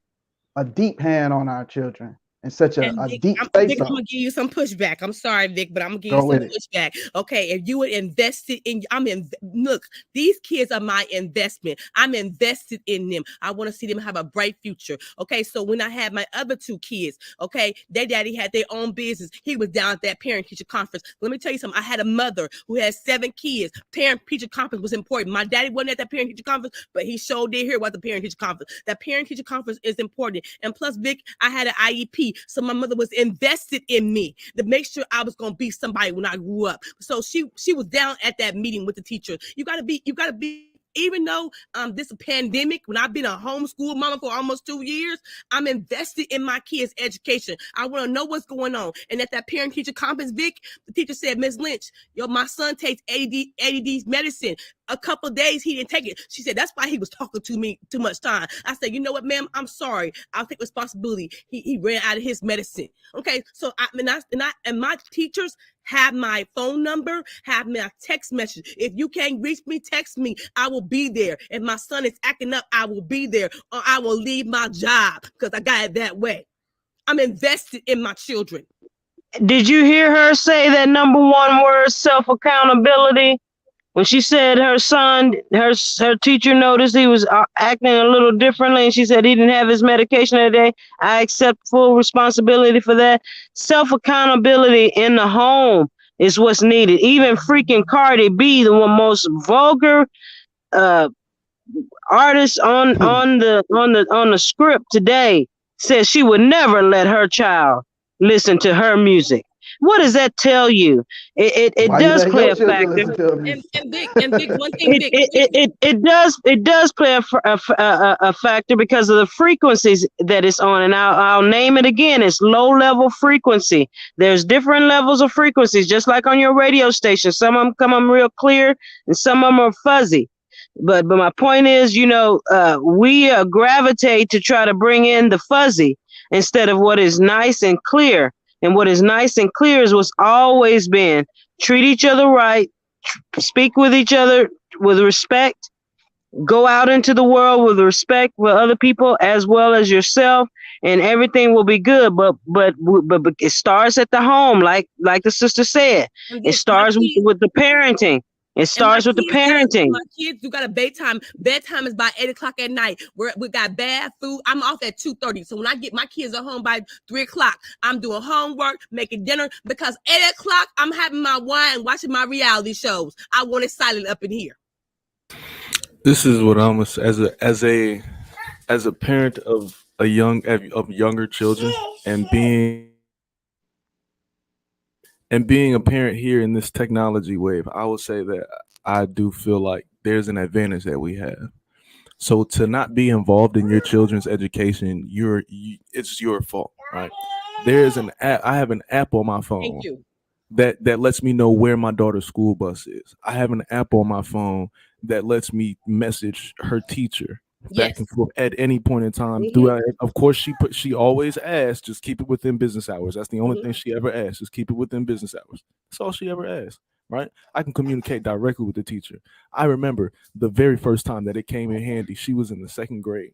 a deep hand on our children and such a Vic, deep Vic, I'm gonna give you some pushback. I'm sorry, Vic, but I'm gonna give you some pushback. Okay, if you would invest it in, look, these kids are my investment. I'm invested in them. I want to see them have a bright future. Okay, so when I had my other two kids, okay, their daddy had their own business. He was down at that parent-teacher conference. Let me tell you something. I had a mother who had 7 kids. Parent-teacher conference was important. My daddy wasn't at that parent-teacher conference, but he sure did hear about the parent-teacher conference. That parent-teacher conference is important. And plus, Vic, I had an IEP. So my mother was invested in me to make sure I was going to be somebody when I grew up. So she was down at that meeting with the teacher. You got to be, even though this pandemic, when I've been a homeschool mama for almost 2 years, I'm invested in my kids' education. I want to know what's going on. And at that parent-teacher conference, Vic, the teacher said, Ms. Lynch, my son takes ADD medicine. A couple of days he didn't take it. She said, that's why he was talking to me too much time. I said, you know what, ma'am? I'm sorry. I'll take responsibility. He ran out of his medicine. Okay, so my teachers have my phone number, have my text message. If you can't reach me, text me. I will be there. If my son is acting up, I will be there, or I will leave my job because I got it that way. I'm invested in my children. Did you hear her say that number one word, self-accountability? When she said her son, her teacher noticed he was acting a little differently, and she said he didn't have his medication today. I accept full responsibility for that. Self-accountability in the home is what's needed. Even freaking Cardi B, the one most vulgar artist on the script today, says she would never let her child listen to her music. What does that tell you? It does play a factor. And Vic, one thing, Vic. It does play a factor because of the frequencies that it's on, and I'll name it again. It's low level frequency. There's different levels of frequencies, just like on your radio station. Some of them come on real clear, and some of them are fuzzy. But my point is, we gravitate to try to bring in the fuzzy instead of what is nice and clear. And what is nice and clear is what's always been: treat each other right, speak with each other with respect, go out into the world with respect for other people as well as yourself, and everything will be good. But it starts at the home, like the sister said. It starts with the parenting. It starts with the parenting. My kids, you got a bedtime. Bedtime is by 8 o'clock at night. We got bad food. I'm off at 2:30. So when I get my kids at home by 3 o'clock, I'm doing homework, making dinner, because 8 o'clock, I'm having my wine, watching my reality shows. I want it silent up in here. This is what I'm as a parent of younger children, and being a parent here in this technology wave, I would say that I do feel like there's an advantage that we have. So to not be involved in your children's education, it's your fault, right? There's an app. I have an app on my phone. Thank you. That lets me know where my daughter's school bus is. I have an app on my phone that lets me message her teacher back and forth at any point in time. Of course, she always asks, just keep it within business hours. That's the only thing she ever asks, just keep it within business hours. That's all she ever asks, right? I can communicate directly with the teacher. I remember the very first time that it came in handy. She was in the second grade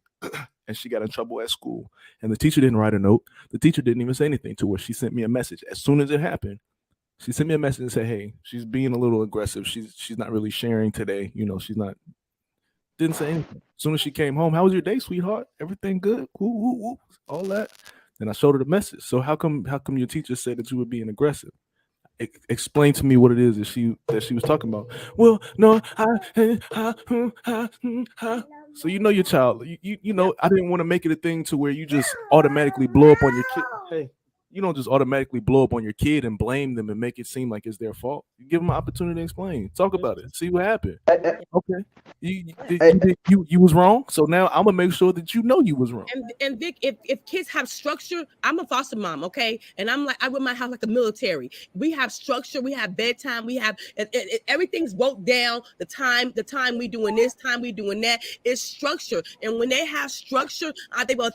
and she got in trouble at school, and the teacher didn't write a note. The teacher didn't even say anything to her. She sent me a message as soon as it happened. She sent me a message and said, "Hey, she's being a little aggressive. She's not really sharing today. She's not." Didn't say anything. As soon as she came home, "How was your day, sweetheart? Everything good? Woo, all that." Then I showed her the message. "So how come your teacher said that you were being aggressive? Explain to me what it is that she was talking about." "Well, no, So your child. I didn't want to make it a thing to where you just automatically blow up on your kid. Hey, you don't just automatically blow up on your kid and blame them and make it seem like it's their fault. You give them an opportunity to explain. Talk about it. See what happened. Okay. You was wrong. So now I'm gonna make sure that you was wrong." And Vic, if kids have structure, I'm a foster mom, okay? And I run my house like a military. We have structure, we have bedtime, we have everything's wrote down. The time we doing this, time we doing that. It's structure. And when they have structure, they will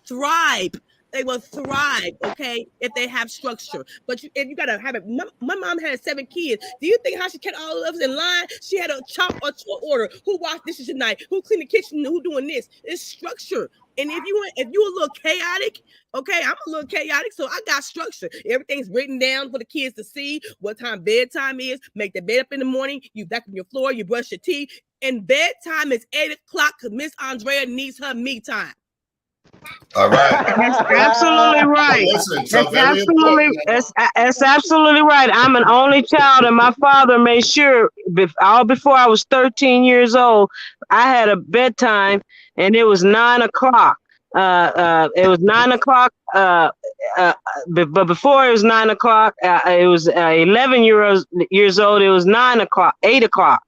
thrive. They will thrive, okay, if they have structure. But you gotta have it. My mom had 7 kids. Do you think how she kept all of us in line? She had a chop or to order. Who washed dishes tonight? Who cleaned the kitchen? Who doing this? It's structure. And if you a little chaotic, okay, I'm a little chaotic, so I got structure. Everything's written down for the kids to see what time bedtime is. Make the bed up in the morning. You back on your floor. You brush your teeth. And bedtime is 8 o'clock because Miss Andrea needs her me time. All right. That's absolutely right. That's absolutely right. I'm an only child, and my father made sure all before I was 13 years old, I had a bedtime, and it was 9 o'clock. It was 9 o'clock. But before it was 9 o'clock, it was 11 years old. It was 9 o'clock, 8 o'clock.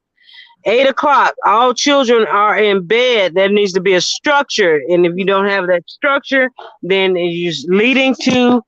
8 o'clock, all children are in bed. There needs to be a structure. And if you don't have that structure, then you're leading to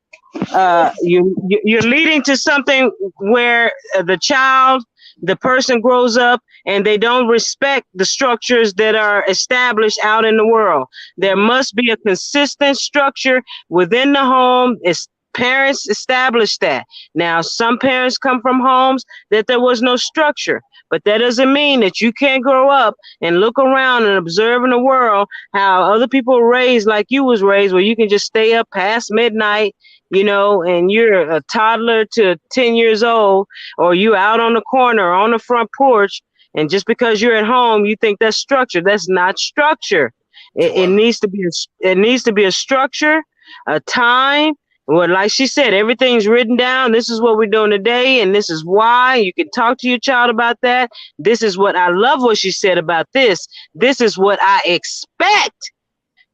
you're leading to something where the person grows up and they don't respect the structures that are established out in the world. There must be a consistent structure within the home. It's parents established that. Now, some parents come from homes that there was no structure, but that doesn't mean that you can't grow up and look around and observe in the world how other people are raised like you was raised, where you can just stay up past midnight, and you're a toddler to 10 years old, or you out on the corner or on the front porch, and just because you're at home, you think that's structure. That's not structure. It needs to be a structure, a time. Well, like she said, everything's written down. This is what we're doing today, and this is why. You can talk to your child about that. This is what I love what she said about this. This is what I expect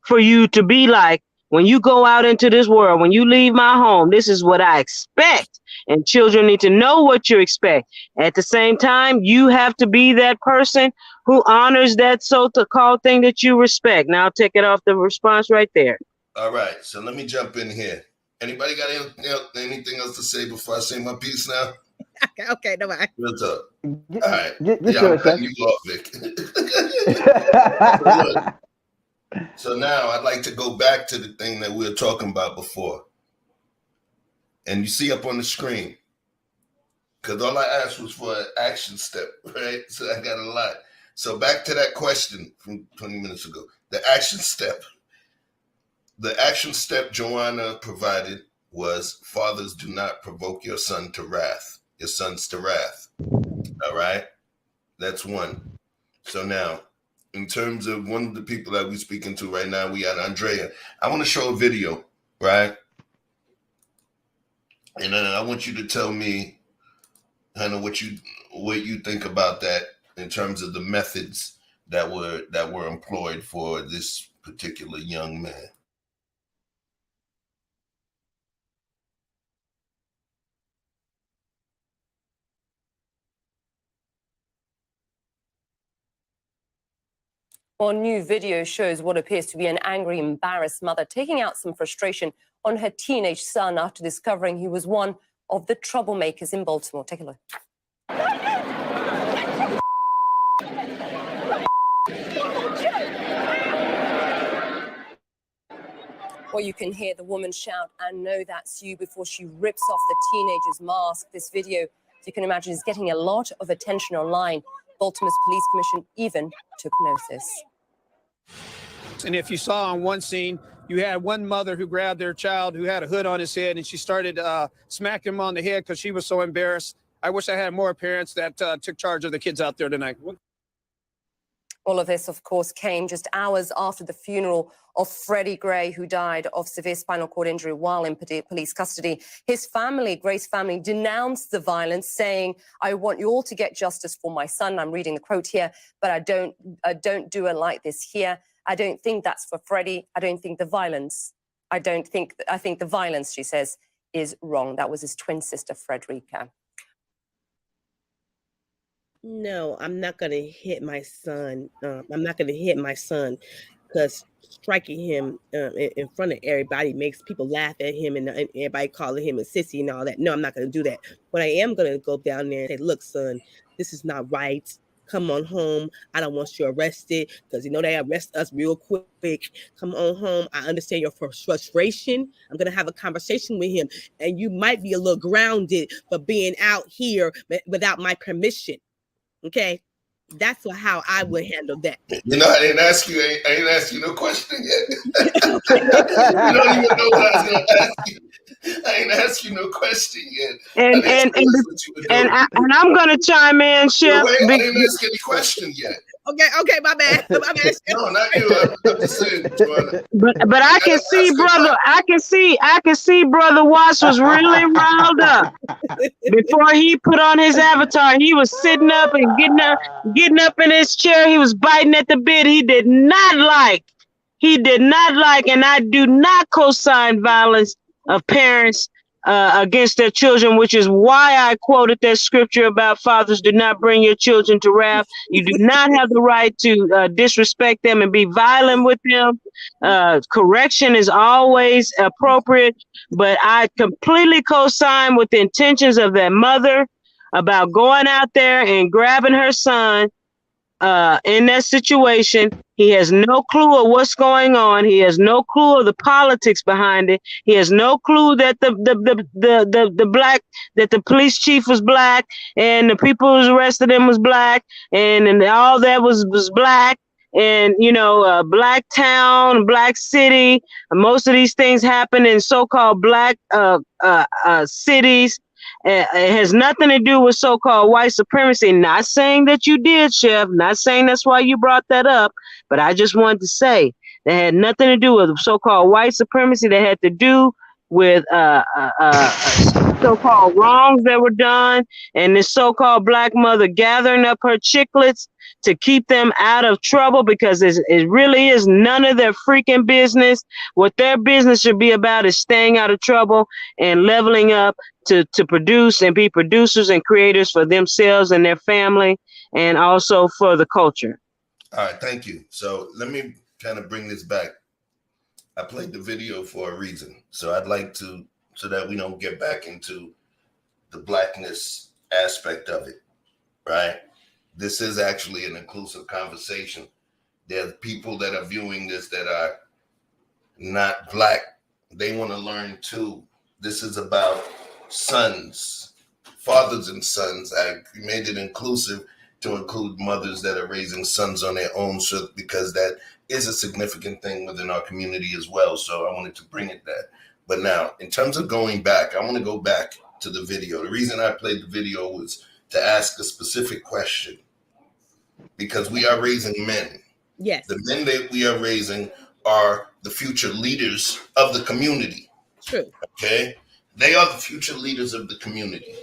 for you to be like when you go out into this world, when you leave my home. This is what I expect. And children need to know what you expect. At the same time, you have to be that person who honors that so-called thing that you respect. Now, I'll take it off the response right there. All right. So let me jump in here. Anybody got anything else to say before I say my piece now? Okay, no way. Real talk. All right. I'm cutting you off, Vic. So now I'd like to go back to the thing that we were talking about before. And you see up on the screen, because all I asked was for an action step, right? So I got a lot. So back to that question from 20 minutes ago. The action step Joanna provided was, fathers, do not provoke your sons to wrath. All right? That's one. So now, in terms of one of the people that we're speaking to right now, we got Andrea. I want to show a video, right? And then I want you to tell me kind of what you think about that in terms of the methods that were employed for this particular young man. Well, new video shows what appears to be an angry, embarrassed mother taking out some frustration on her teenage son after discovering he was one of the troublemakers in Baltimore. Take a look. Well, you can hear the woman shout, "I know that's you," before she rips off the teenager's mask. This video, as you can imagine, is getting a lot of attention online. Baltimore's police commission even took notice. And if you saw on one scene, you had one mother who grabbed their child who had a hood on his head, and she started smacking him on the head because she was so embarrassed. I wish I had more parents that took charge of the kids out there tonight. All of this, of course, came just hours after the funeral of Freddie Gray, who died of severe spinal cord injury while in police custody. His family, Gray's family, denounced the violence, saying, "I want you all to get justice for my son." I'm reading the quote here, but I don't do it like this here. I don't think that's for Freddie. I think the violence, she says, is wrong. That was his twin sister, Frederica. No, I'm not going to hit my son. I'm not going to hit my son because striking him in front of everybody makes people laugh at him and everybody calling him a sissy and all that. No, I'm not going to do that. But I am going to go down there and say, "Look, son, this is not right. Come on home. I don't want you arrested because they arrest us real quick. Come on home. I understand your frustration. I'm going to have a conversation with him. And you might be a little grounded for being out here without my permission." Okay? That's how I would handle that. I didn't ask you. I ain't asked you no question yet. You don't even know what I was going to ask you. I ain't asked you no question yet. And I'm going to chime in, Chef. Wait, I didn't ask any question yet. Okay, my bad. No, not you. I'm just saying, Joanna. But I can see, brother. I can see, Brother Watts was really riled up before he put on his avatar. He was sitting up and getting up in his chair. He was biting at the bit. He did not like, and I do not co-sign violence of parents against their children, which is why I quoted that scripture about fathers do not bring your children to wrath. You do not have the right to disrespect them and be violent with them. Correction is always appropriate, but I completely co-sign with the intentions of that mother about going out there and grabbing her son in that situation. He has no clue of what's going on. He has no clue of the politics behind it. He has no clue that the black, that the police chief was black and the people who arrested him was black, and all that was black. And black town, black city. Most of these things happen in so-called black cities. It has nothing to do with so-called white supremacy. Not saying that you did, Chef. Not saying that's why you brought that up. But I just wanted to say that had nothing to do with so-called white supremacy. That had to do with so-called wrongs that were done, and this so-called black mother gathering up her chicklets to keep them out of trouble, because it really is none of their freaking business. What their business should be about is staying out of trouble and leveling up to produce and be producers and creators for themselves and their family, and also for the culture. All right, thank you. So let me kind of bring this back. I played the video for a reason. So I'd like to, so that we don't get back into the blackness aspect of it, right? This is actually an inclusive conversation. There are people that are viewing this that are not black. They want to learn too. This is about sons, fathers and sons. I made it inclusive to include mothers that are raising sons on their own, so because that is a significant thing within our community as well. So I wanted to bring it that. But now, in terms of going back, I want to go back to the video. The reason I played the video was to ask a specific question, because we are raising men. Yes. The men that we are raising are the future leaders of the community. True. Okay? They are the future leaders of the community.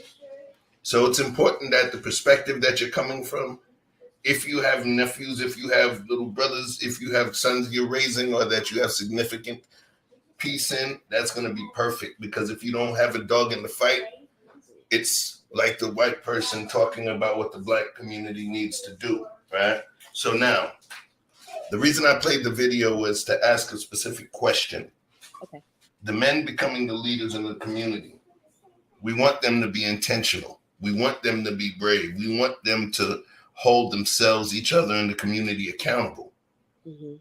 So it's important that the perspective that you're coming from, if you have nephews, if you have little brothers, if you have sons you're raising, or that you have significant piece in, that's going to be perfect. Because if you don't have a dog in the fight, it's like the white person talking about what the black community needs to do, right? So now, the reason I played the video was to ask a specific question. Okay. The men becoming the leaders in the community, we want them to be intentional. We want them to be brave. We want them to hold themselves, each other in the community accountable. Mm-hmm.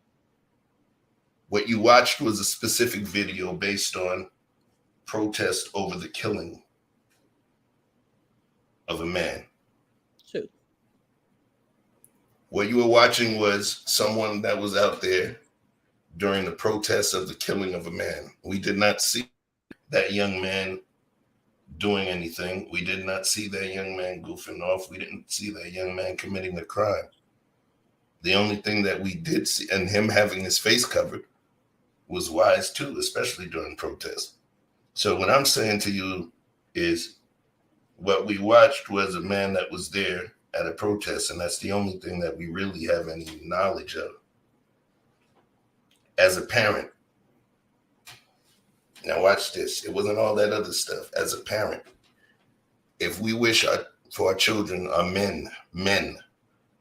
What you watched was a specific video based on protest over the killing of a man. True. What you were watching was someone that was out there during the protest of the killing of a man. We did not see that young man doing anything. We did not see that young man goofing off. We didn't see that young man committing a crime. The only thing that we did see, and him having his face covered, was wise too, especially during protests. So what I'm saying to you is, what we watched was a man that was there at a protest, and that's the only thing that we really have any knowledge of. As a parent, now watch this. It wasn't all that other stuff. As a parent, if we wish for our children, our men,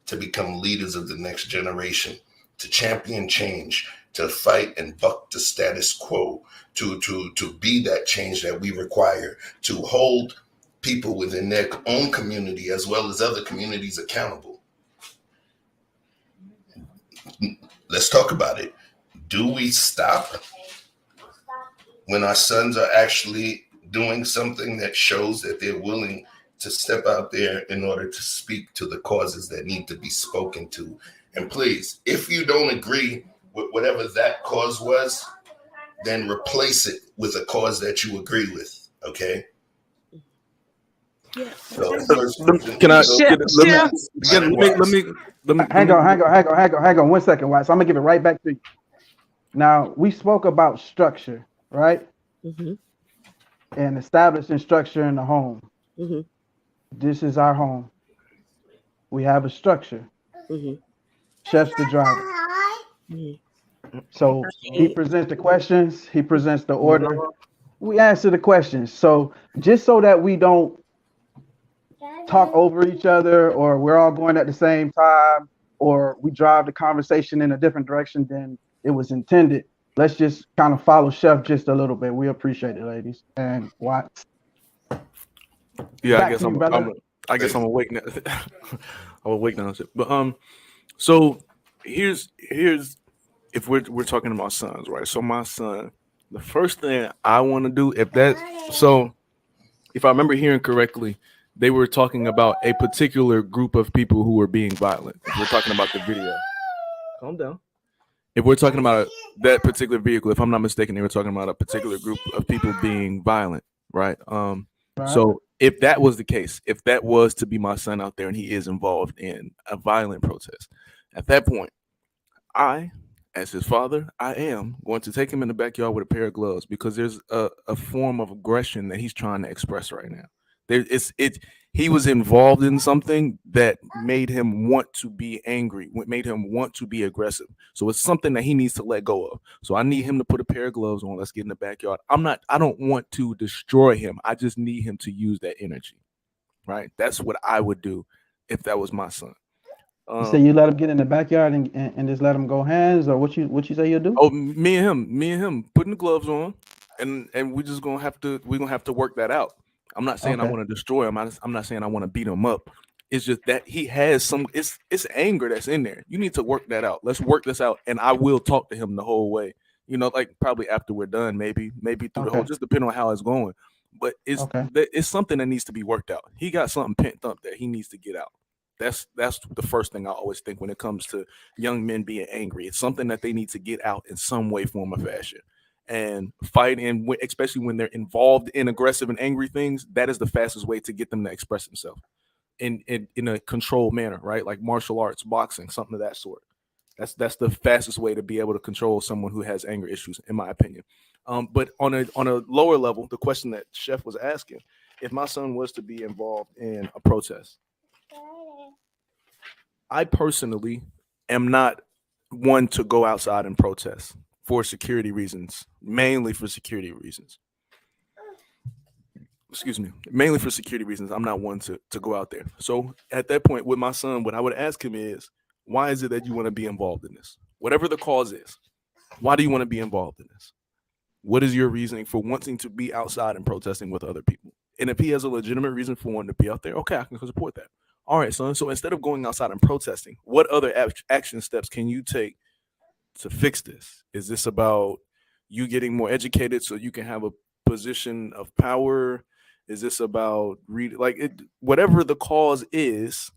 to become leaders of the next generation, to champion change, to fight and buck the status quo, to be that change that we require, to hold people within their own community as well as other communities accountable. Let's talk about it. Do we stop when our sons are actually doing something that shows that they're willing to step out there in order to speak to the causes that need to be spoken to? And please, if you don't agree with whatever that cause was, then replace it with a cause that you agree with, okay? Yeah. So, Can I? Let me. Hang on 1 second, White. So I'm gonna give it right back to you. Now, we spoke about structure, right? Mm-hmm. And establishing structure in the home. Mm-hmm. This is our home. We have a structure. Mm-hmm. Chef's the driver. Mm-hmm. So he presents the questions, he presents the order. We answer the questions. So just so that we don't talk over each other, or we're all going at the same time, or we drive the conversation in a different direction than it was intended, let's just kind of follow Chef just a little bit. We appreciate it, ladies. And Watts. Yeah, Back to you, brother. I guess I'm awake now. I'm awake now. But So here's if we're talking about sons, right? So my son, the first thing I want to do, if I remember hearing correctly, they were talking about a particular group of people who were being violent. If we're talking about the video, calm down. If we're talking about that particular vehicle, if I'm not mistaken, they were talking about a particular group of people being violent, right? Right. So if that was the case, if that was to be my son out there and he is involved in a violent protest, at that point, I, as his father, I am going to take him in the backyard with a pair of gloves because there's a form of aggression that he's trying to express right now. He was involved in something that made him want to be angry, what made him want to be aggressive. So it's something that he needs to let go of. So I need him to put a pair of gloves on. Let's get in the backyard. I don't want to destroy him. I just need him to use that energy. Right? That's what I would do if that was my son. You say you let him get in the backyard and just let him go hands, or what you say you'll do? Oh, me and him putting the gloves on, and we're gonna have to work that out. I'm not saying I Okay. want to destroy him. I'm not saying I want to beat him up. It's just that he has it's anger that's in there. You need to work that out. Let's work this out, and I will talk to him the whole way. You know, like probably after we're done, maybe through the whole, just depending on how it's going. But it's something that needs to be worked out. He got something pent up that he needs to get out. That's the first thing I always think when it comes to young men being angry. It's something that they need to get out in some way, form, or fashion. And fight, and especially when they're involved in aggressive and angry things, that is the fastest way to get them to express themselves in a controlled manner, right? Like martial arts, boxing, something of that sort. That's the fastest way to be able to control someone who has anger issues, in my opinion. But on a lower level, the question that Chef was asking, if my son was to be involved in a protest, I personally am not one to go outside and protest for security reasons, mainly for security reasons. Excuse me, mainly for security reasons. I'm not one to go out there. So at that point with my son, what I would ask him is, why is it that you want to be involved in this? Whatever the cause is, why do you want to be involved in this? What is your reasoning for wanting to be outside and protesting with other people? And if he has a legitimate reason for wanting to be out there, okay, I can support that. All right, son. So instead of going outside and protesting, what other action steps can you take to fix this? Is this about you getting more educated so you can have a position of power? Is this about whatever the cause is?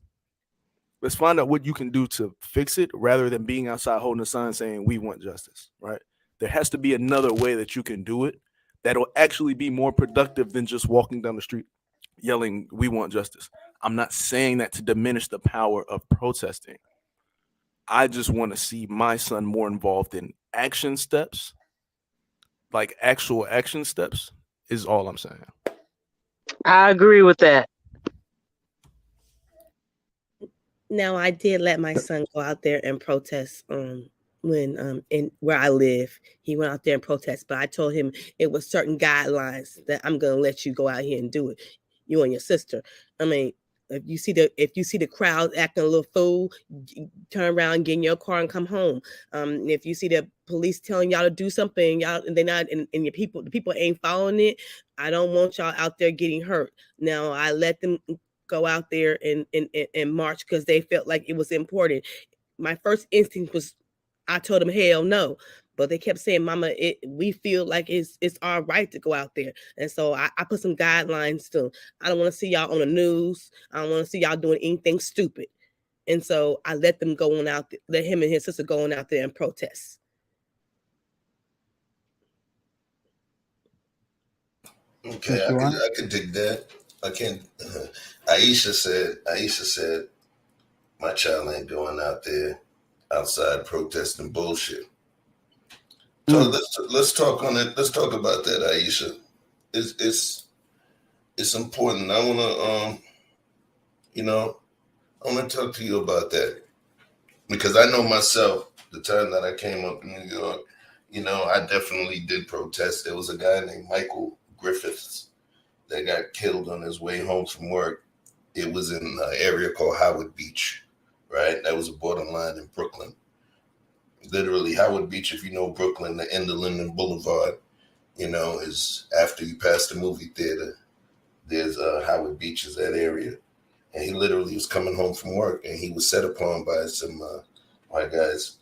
Let's find out what you can do to fix it rather than being outside holding a sign saying we want justice, right? There has to be another way that you can do it that'll actually be more productive than just walking down the street yelling, we want justice. I'm not saying that to diminish the power of protesting. I just want to see my son more involved in action steps, like actual action steps, is all I'm saying. I agree with that. Now, I did let my son go out there and protest when in where I live. He went out there and protest, but I told him it was certain guidelines that I'm gonna let you go out here and do it. You and your sister. I mean, if you see the crowd acting a little fool, turn around, get in your car, and come home. If you see the police telling y'all to do something, y'all and they're not, and the people ain't following it, I don't want y'all out there getting hurt. Now, I let them go out there and march because they felt like it was important. My first instinct was, I told them hell no, but they kept saying, Mama, we feel like it's our right to go out there. And so I put some guidelines too. I don't want to see y'all on the news. I don't want to see y'all doing anything stupid. And so I let them go on out there, let him and his sister go on out there and protest. Okay, I could dig that. I can't. Aisha said, my child ain't going out there outside protesting bullshit. So let's talk on it. Let's talk about that, Aisha. It's important. I want to talk to you about that because I know myself. The time that I came up in New York, I definitely did protest. There was a guy named Michael Griffiths that got killed on his way home from work. It was in an area called Howard Beach, right? That was a borderline in Brooklyn. Literally, Howard Beach, if you know Brooklyn, the end of Linden Boulevard, is after you pass the movie theater, there's Howard Beach is that area. And he literally was coming home from work and he was set upon by some white guys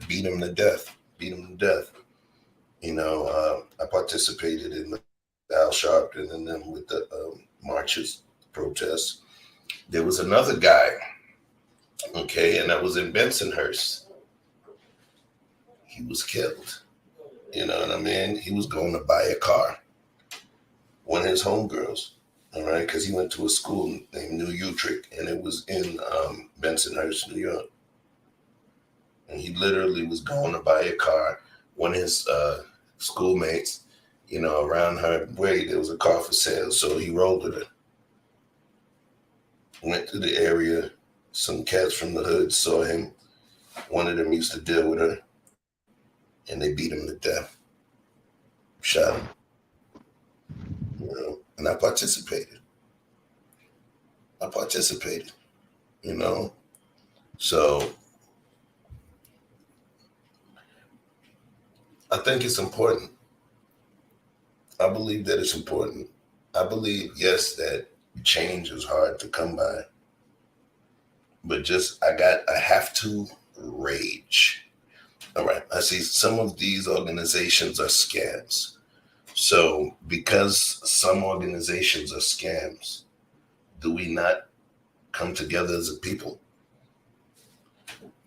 beat him to death. You know, I participated in the Al Sharpton and then with the marches, protests. There was another guy, okay, and that was in Bensonhurst. He was killed. You know what I mean? He was going to buy a car. One of his homegirls, all right, because he went to a school named New Utrecht, and it was in Bensonhurst, New York. And he literally was going to buy a car. One of his schoolmates, you know, around her way, there was a car for sale, so he rolled with her. Went to the area. Some cats from the hood saw him. One of them used to deal with her, and they beat him to death. Shot him. You know, and I participated. You know. So I think it's important. I believe that it's important. I believe, yes, that change is hard to come by. But I have to rage. All right. I see some of these organizations are scams. So because some organizations are scams, do we not come together as a people?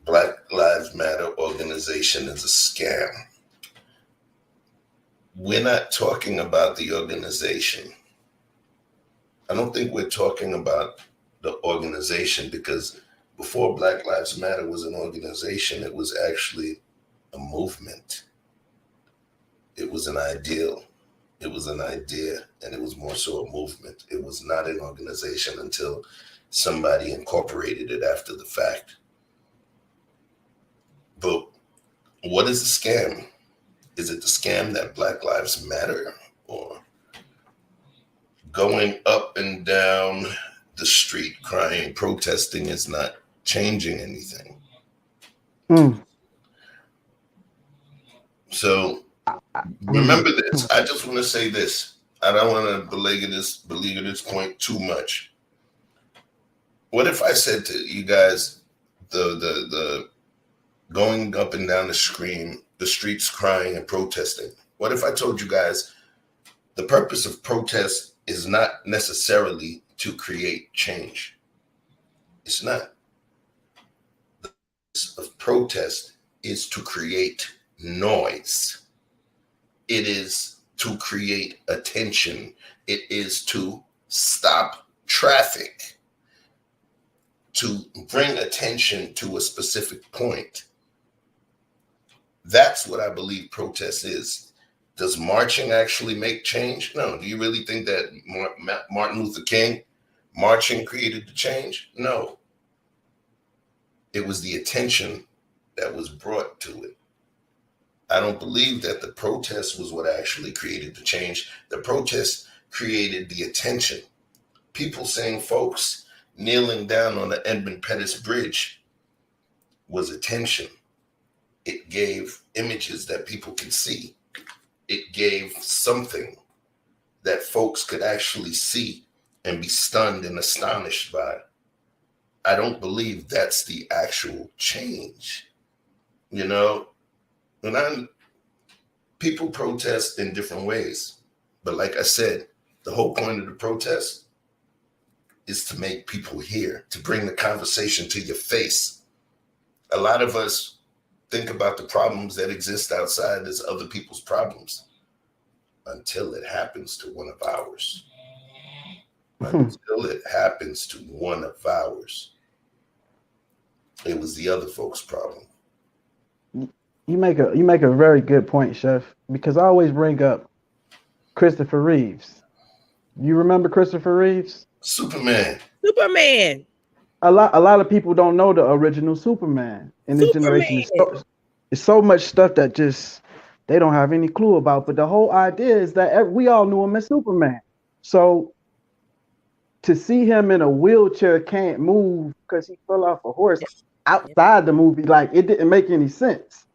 Black Lives Matter organization is a scam. We're not talking about the organization. I don't think we're talking about the organization, because before Black Lives Matter was an organization, it was actually a movement. It was an ideal. It was an idea, and it was more so a movement. It was not an organization until somebody incorporated it after the fact. But what is a scam? Is it the scam that Black Lives Matter, or going up and down the street crying, protesting is not changing anything? So remember this. I just want to say this. I don't want to beleaguer this point too much. What if I said to you guys, the going up and down the streets crying and protesting? What if I told you guys the purpose of protest is not necessarily to create change? It's not. The purpose of protest is to create noise. It is to create attention. It is to stop traffic, to bring attention to a specific point. That's what I believe protest is. Does marching actually make change? No. Do you really think that Martin Luther King marching created the change? No. It was the attention that was brought to it. I don't believe that the protest was what actually created the change. The protest created the attention. People saying, folks kneeling down on the Edmund Pettus Bridge was attention. It gave images that people could see. It gave something that folks could actually see and be stunned and astonished by. I don't believe that's the actual change. You know, people protest in different ways. But like I said, the whole point of the protest is to make people hear, to bring the conversation to your face. A lot of us think about the problems that exist outside as other people's problems until it happens to one of ours. Until it happens to one of ours. It was the other folks' problem. You make a very good point, Chef, because I always bring up Christopher Reeves. You remember Christopher Reeves? Superman. A lot of people don't know the original Superman in this generation. It's so much stuff that just they don't have any clue about. But the whole idea is that we all knew him as Superman. So to see him in a wheelchair, can't move because he fell off a horse outside the movie, like it didn't make any sense.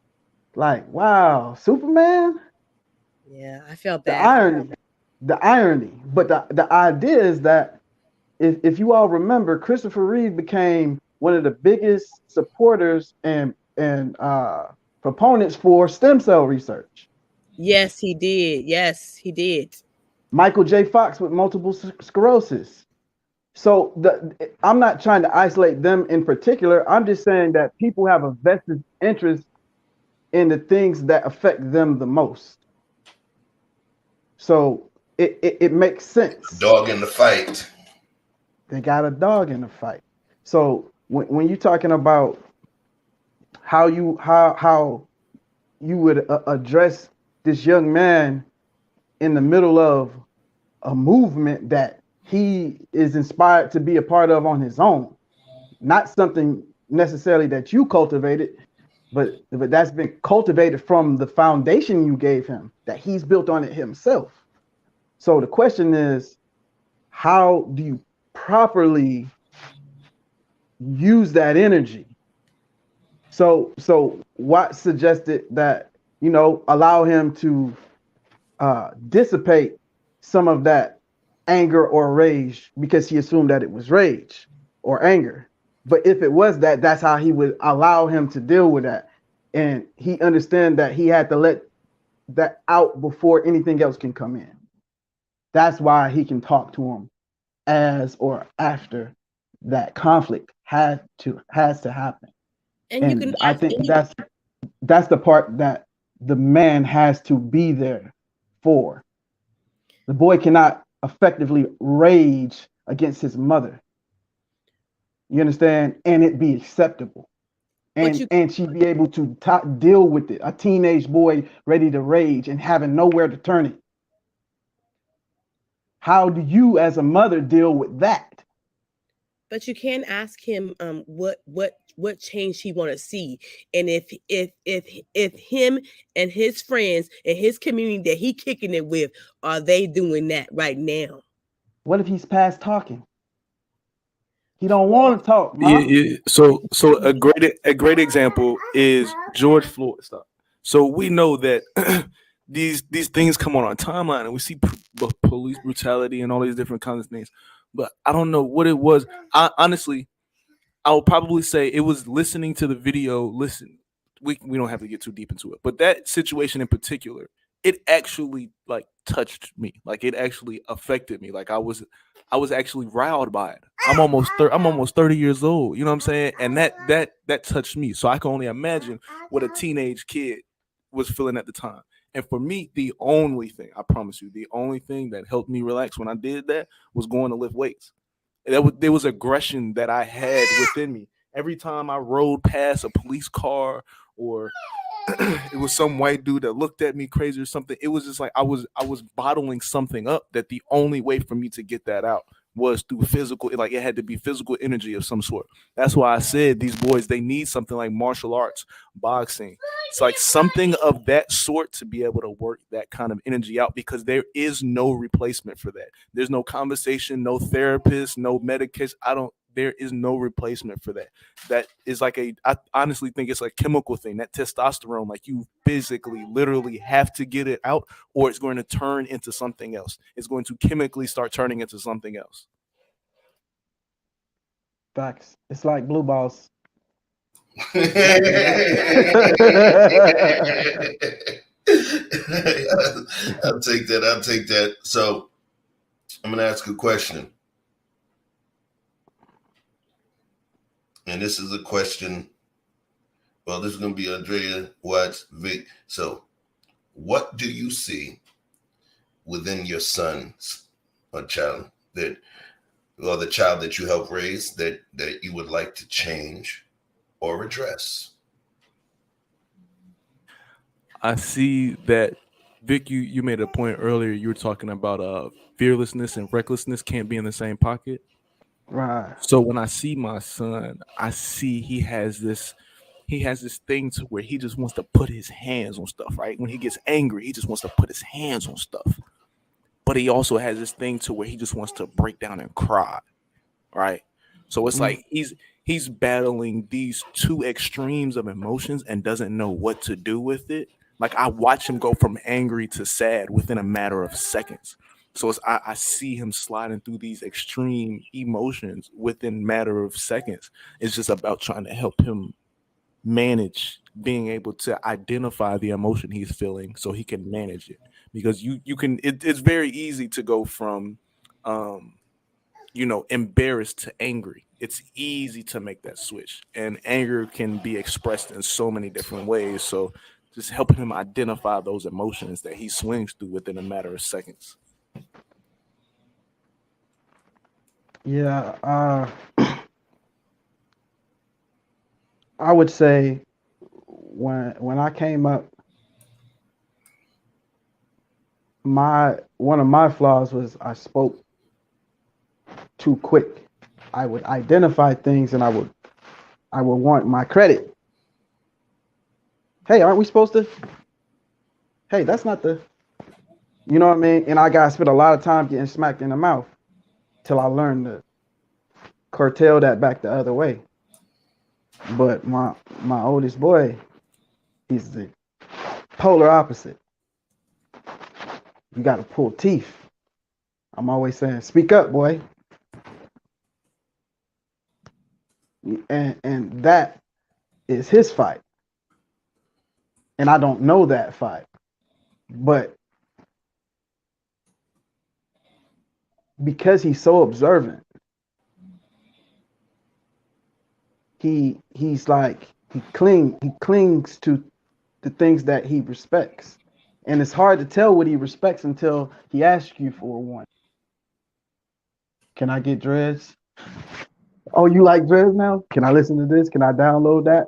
Like, wow, Superman? Yeah, I felt bad. The irony. But the idea is that if you all remember, Christopher Reeve became one of the biggest supporters and proponents for stem cell research. Yes, he did. Yes, he did. Michael J. Fox with multiple sclerosis. So I'm not trying to isolate them in particular. I'm just saying that people have a vested interest in the things that affect them the most. So it makes sense. Dog in the fight. They got a dog in the fight. So when you're talking about how you would address this young man in the middle of a movement that he is inspired to be a part of on his own, not something necessarily that you cultivated, but that's been cultivated from the foundation you gave him, that he's built on it himself. So the question is, how do you properly use that energy? So Watt suggested that, allow him to dissipate some of that anger or rage, because he assumed that it was rage or anger. But if it was that, that's how he would allow him to deal with that. And he understand that he had to let that out before anything else can come in. That's why he can talk to him as or after that conflict has to happen. And I think that's the part that the man has to be there for. The boy cannot effectively rage against his mother. You understand? And it be acceptable. And she be able to deal with it. A teenage boy ready to rage and having nowhere to turn it. How do you as a mother deal with that? But you can ask him what change he want to see, and if him and his friends and his community that he kicking it with, are they doing that right now? What if he's past talking? He don't want to talk, Mom. Yeah. So a great example is George Floyd stuff. So we know that these things come on our timeline, and we see police brutality and all these different kinds of things. But I don't know what it was. Honestly, I would probably say it was listening to the video. Listen, we don't have to get too deep into it, but that situation in particular, it actually like touched me. Like it actually affected me. Like I was actually riled by it. I'm almost 30 years old. You know what I'm saying? And that touched me. So I can only imagine what a teenage kid was feeling at the time. And for me, the only thing, I promise you, the only thing that helped me relax when I did that was going to lift weights. There was aggression that I had within me. Every time I rode past a police car or it was some white dude that looked at me crazy or something, it was just like I was bottling something up, that the only way for me to get that out was through physical, like it had to be physical energy of some sort. That's why I said these boys, they need something like martial arts, boxing. It's like something of that sort to be able to work that kind of energy out, because there is no replacement for that. There's no conversation, no therapist, no medication. There is no replacement for that. That is like I honestly think it's a chemical thing, that testosterone, like you physically, literally have to get it out, or it's going to turn into something else. It's going to chemically start turning into something else. Facts. It's like blue balls. I'll take that. So I'm gonna ask a question. And this is a question. Well, this is going to be Andrea, Watts, Vic. So, what do you see within your sons or child the child that you help raise that you would like to change or address? I see that, Vic, you made a point earlier. You were talking about fearlessness and recklessness can't be in the same pocket. Right. So when I see my son, I see he has this thing to where he just wants to put his hands on stuff, right? When he gets angry, he just wants to put his hands on stuff. But he also has this thing to where he just wants to break down and cry, right? So it's like he's battling these two extremes of emotions and doesn't know what to do with it. Like I watch him go from angry to sad within a matter of seconds. So I see him sliding through these extreme emotions within matter of seconds. It's just about trying to help him manage being able to identify the emotion he's feeling so he can manage it. Because you can it's very easy to go from embarrassed to angry. It's easy to make that switch, and anger can be expressed in so many different ways. So just helping him identify those emotions that he swings through within a matter of seconds. Yeah, I would say when I came up, one of my flaws was I spoke too quick. I would identify things and I would want my credit. Hey, aren't we supposed to? Hey, that's not the. You know what I mean? And I got spent a lot of time getting smacked in the mouth till I learned to curtail that back the other way. But my oldest boy, he's the polar opposite. You got to pull teeth. I'm always saying, speak up, boy. And that is his fight. And I don't know that fight. But because he's so observant, he's like he clings to the things that he respects. And it's hard to tell what he respects until he asks you for one. Can I get dreads? Oh, you like dreads now? Can I listen to this? Can I download that?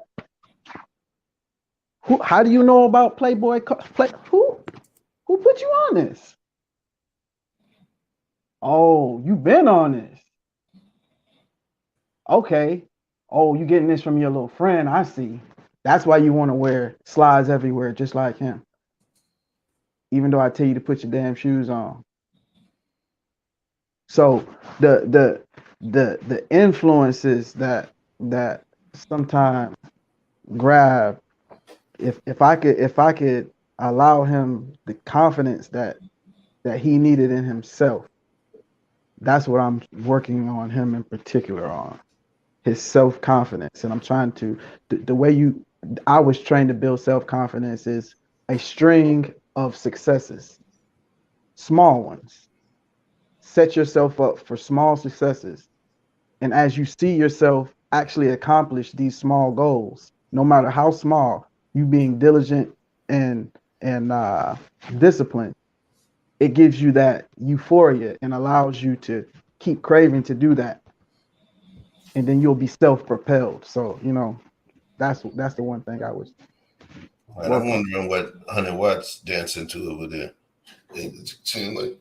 How do you know about Playboy? Who put you on this? Oh, you've been on this. Okay. Oh, you getting this from your little friend. I see. That's why you want to wear slides everywhere, just like him. Even though I tell you to put your damn shoes on. So the influences that sometimes grab, if I could allow him the confidence that he needed in himself, that's what I'm working on him in particular on, his self-confidence. And I'm trying to the way I was trained to build self-confidence is a string of successes, small ones. Set yourself up for small successes. And as you see yourself actually accomplish these small goals, no matter how small, you being diligent and disciplined, it gives you that euphoria and allows you to keep craving to do that. And then you'll be self-propelled. So, that's the one thing I was. And I'm wondering what 100 Watts dancing to over there. It seems like.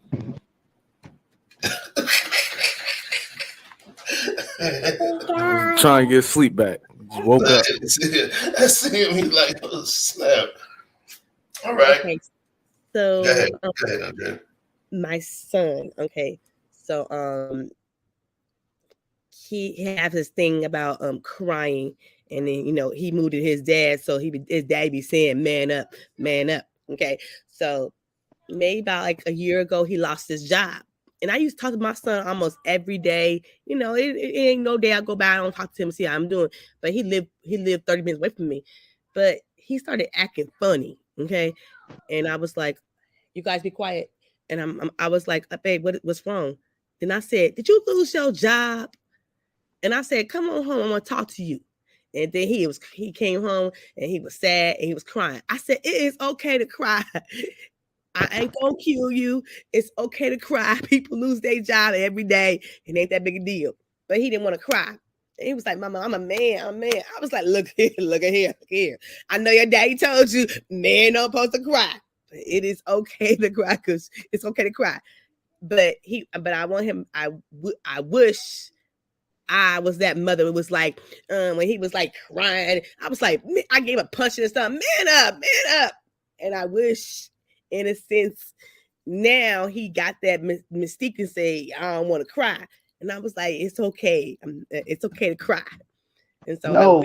Trying to get sleep back. Just woke up. I see him. He's like, oh, snap. All right. Okay. So Go ahead, Andre. My son. Okay. So he has this thing about crying, and then he moved to his dad, so his dad be saying, "Man up, man up." Okay. So maybe about like a year ago, he lost his job. And I used to talk to my son almost every day. It ain't no day I go by I don't talk to him and see how I'm doing. But he lived 30 minutes away from me. But he started acting funny. Okay. And I was like, you guys be quiet. And I was like, babe, what's wrong? Then I said, did you lose your job? And I said, come on home. I want to talk to you. And then he came home and he was sad and he was crying. I said, it is okay to cry. I ain't gonna kill you. It's okay to cry. People lose their job every day. It ain't that big a deal. But he didn't want to cry. And he was like, Mama, I'm a man. I was like, look here. I know your daddy told you men don't supposed to cry. But it is okay to cry because it's okay to cry. But I want him, I wish I was that mother. It was like, when he was like crying, I was like, I gave a punch in his stomach, man up. And I wish, in a sense, now he got that mystique and say, I don't want to cry. And I was like, it's okay. It's okay to cry. And so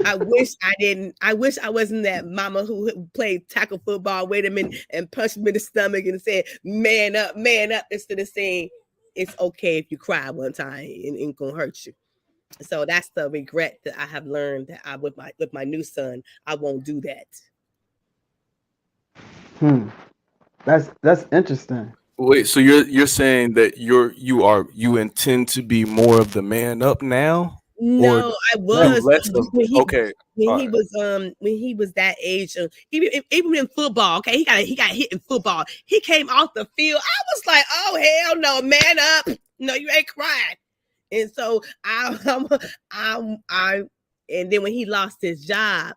I wish I didn't. I wish I wasn't that mama who played tackle football with him and punched him in the stomach and said, man up, instead of saying, it's okay if you cry one time and it ain't gonna hurt you. So that's the regret that I have learned that I with my new son, I won't do that. That's interesting. Wait, so you're saying that you intend to be more of the man up now, or No, I do was less of when he okay, all right. when he was that age, even in football. Okay, he got hit in football. He came off the field. I was like, oh hell no, man up. No, you ain't crying. And so I and then when he lost his job,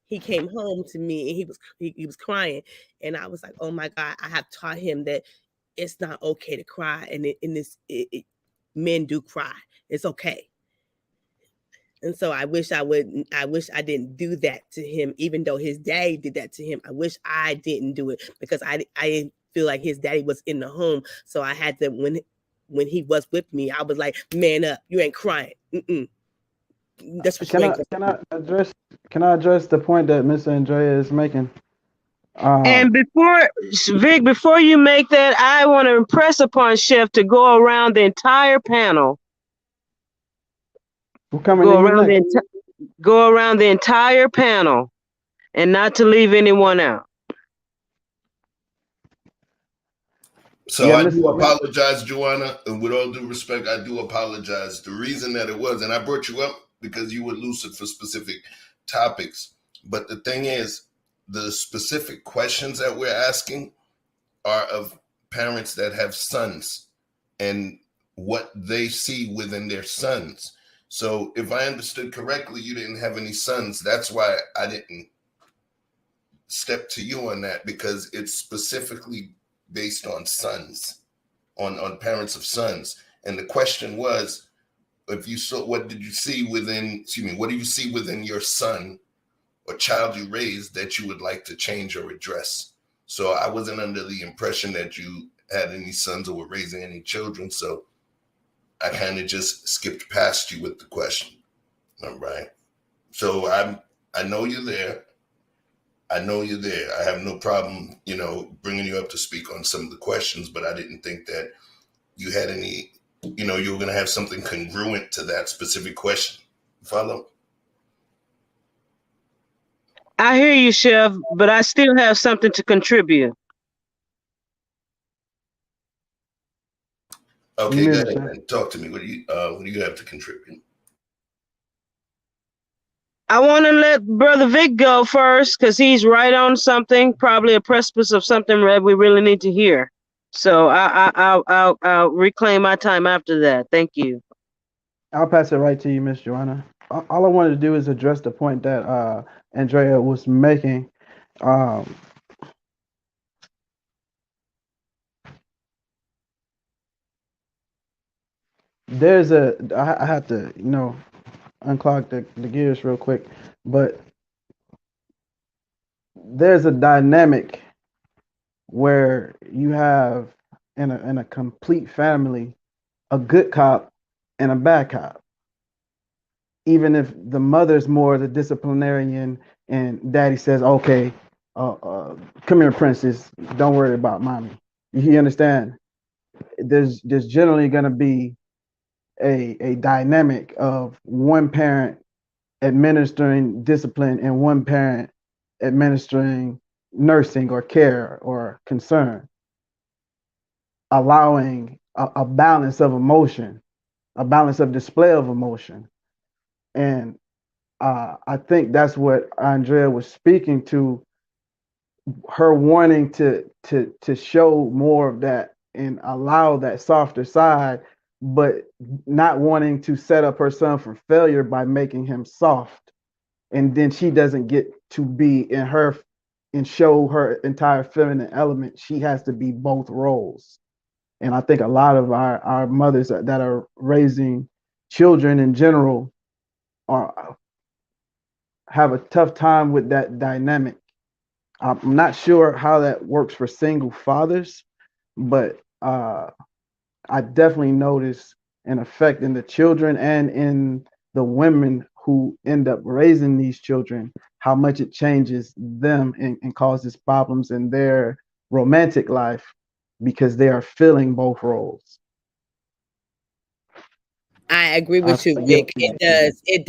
he came home to me and he was crying, and I was like, oh my God, I have taught him that it's not okay to cry, and men do cry. It's okay. And so I wish I didn't do that to him, even though his daddy did that to him. I wish I didn't do it because I didn't feel like his daddy was in the home. So I had to, when he was with me, I was like, man up, you ain't crying. That's what Can I address the point that Miss Andrea is making? And before you make that, I want to impress upon Chef to go around the entire panel. Go around the entire panel, and not to leave anyone out. So yeah, I do apologize, Joanna, and with all due respect, I do apologize. The reason that it was, and I brought you up because you were lucid for specific topics, but the thing is, the specific questions that we're asking are of parents that have sons and what they see within their sons. So if I understood correctly, you didn't have any sons. That's why I didn't step to you on that, because it's specifically based on sons, on parents of sons. And the question was, if you saw, what do you see within your son or child you raised that you would like to change or address? So I wasn't under the impression that you had any sons or were raising any children. So I kind of just skipped past you with the question. All right. So I know you're there. I have no problem, bringing you up to speak on some of the questions, but I didn't think that you had any, you were going to have something congruent to that specific question. Follow? I hear you, Chef, but I still have something to contribute. Okay, go ahead. Talk to me. What do you have to contribute? I want to let Brother Vic go first because he's right on something, probably a precipice of something that we really need to hear. So I'll reclaim my time after that. Thank you. I'll pass it right to you, Miss Joanna. All I wanted to do is address the point that Andrea was making. I have to, unclog the gears real quick, but there's a dynamic where you have in a complete family a good cop and a bad cop. Even if the mother's more the disciplinarian and daddy says, okay, come here, princess, don't worry about mommy. You understand? There's generally going to be a dynamic of one parent administering discipline and one parent administering nursing or care or concern, allowing a balance of emotion, a balance of display of emotion. And I think that's what Andrea was speaking to, her wanting to show more of that and allow that softer side, but not wanting to set up her son for failure by making him soft. And then she doesn't get to be in her and show her entire feminine element. She has to be both roles. And I think a lot of our mothers that are raising children in general have a tough time with that dynamic. I'm not sure how that works for single fathers, but I definitely notice an effect in the children and in the women who end up raising these children, how much it changes them and causes problems in their romantic life because they are filling both roles. I agree with you, Vic. It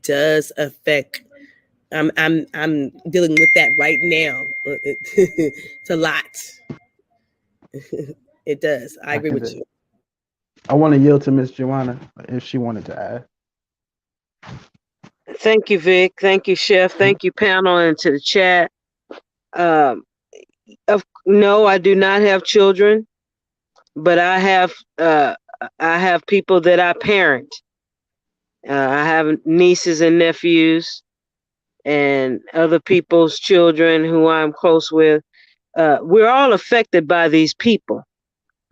does affect. I'm dealing with that right now. It's a lot. It does. I agree with you. I want to yield to Miss Joanna if she wanted to add. Thank you, Vic. Thank you, Chef. Thank you, panel, and to the chat. No, I do not have children, but I have people that I parent. I have nieces and nephews and other people's children who I'm close with. We're all affected by these people,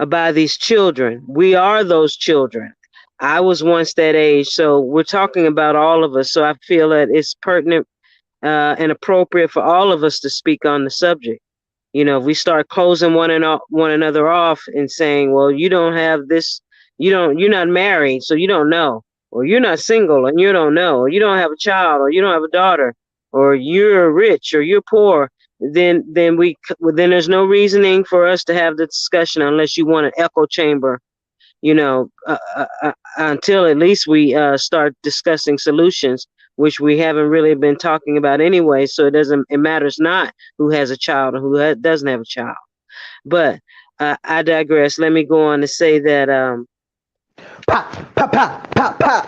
by these children. We are those children. I was once that age, so we're talking about all of us. So I feel that it's pertinent and appropriate for all of us to speak on the subject. You know, if we start closing one another off and saying, well, you don't have this, you're not married, so you don't know, or you're not single and you don't know, or you don't have a child, or you don't have a daughter, or you're rich or you're poor, then there's no reasoning for us to have the discussion unless you want an echo chamber, until at least we start discussing solutions, which we haven't really been talking about anyway. So it matters not who has a child or who doesn't have a child. But I digress. Let me go on to say that Pop, pop, pop, pop, pop.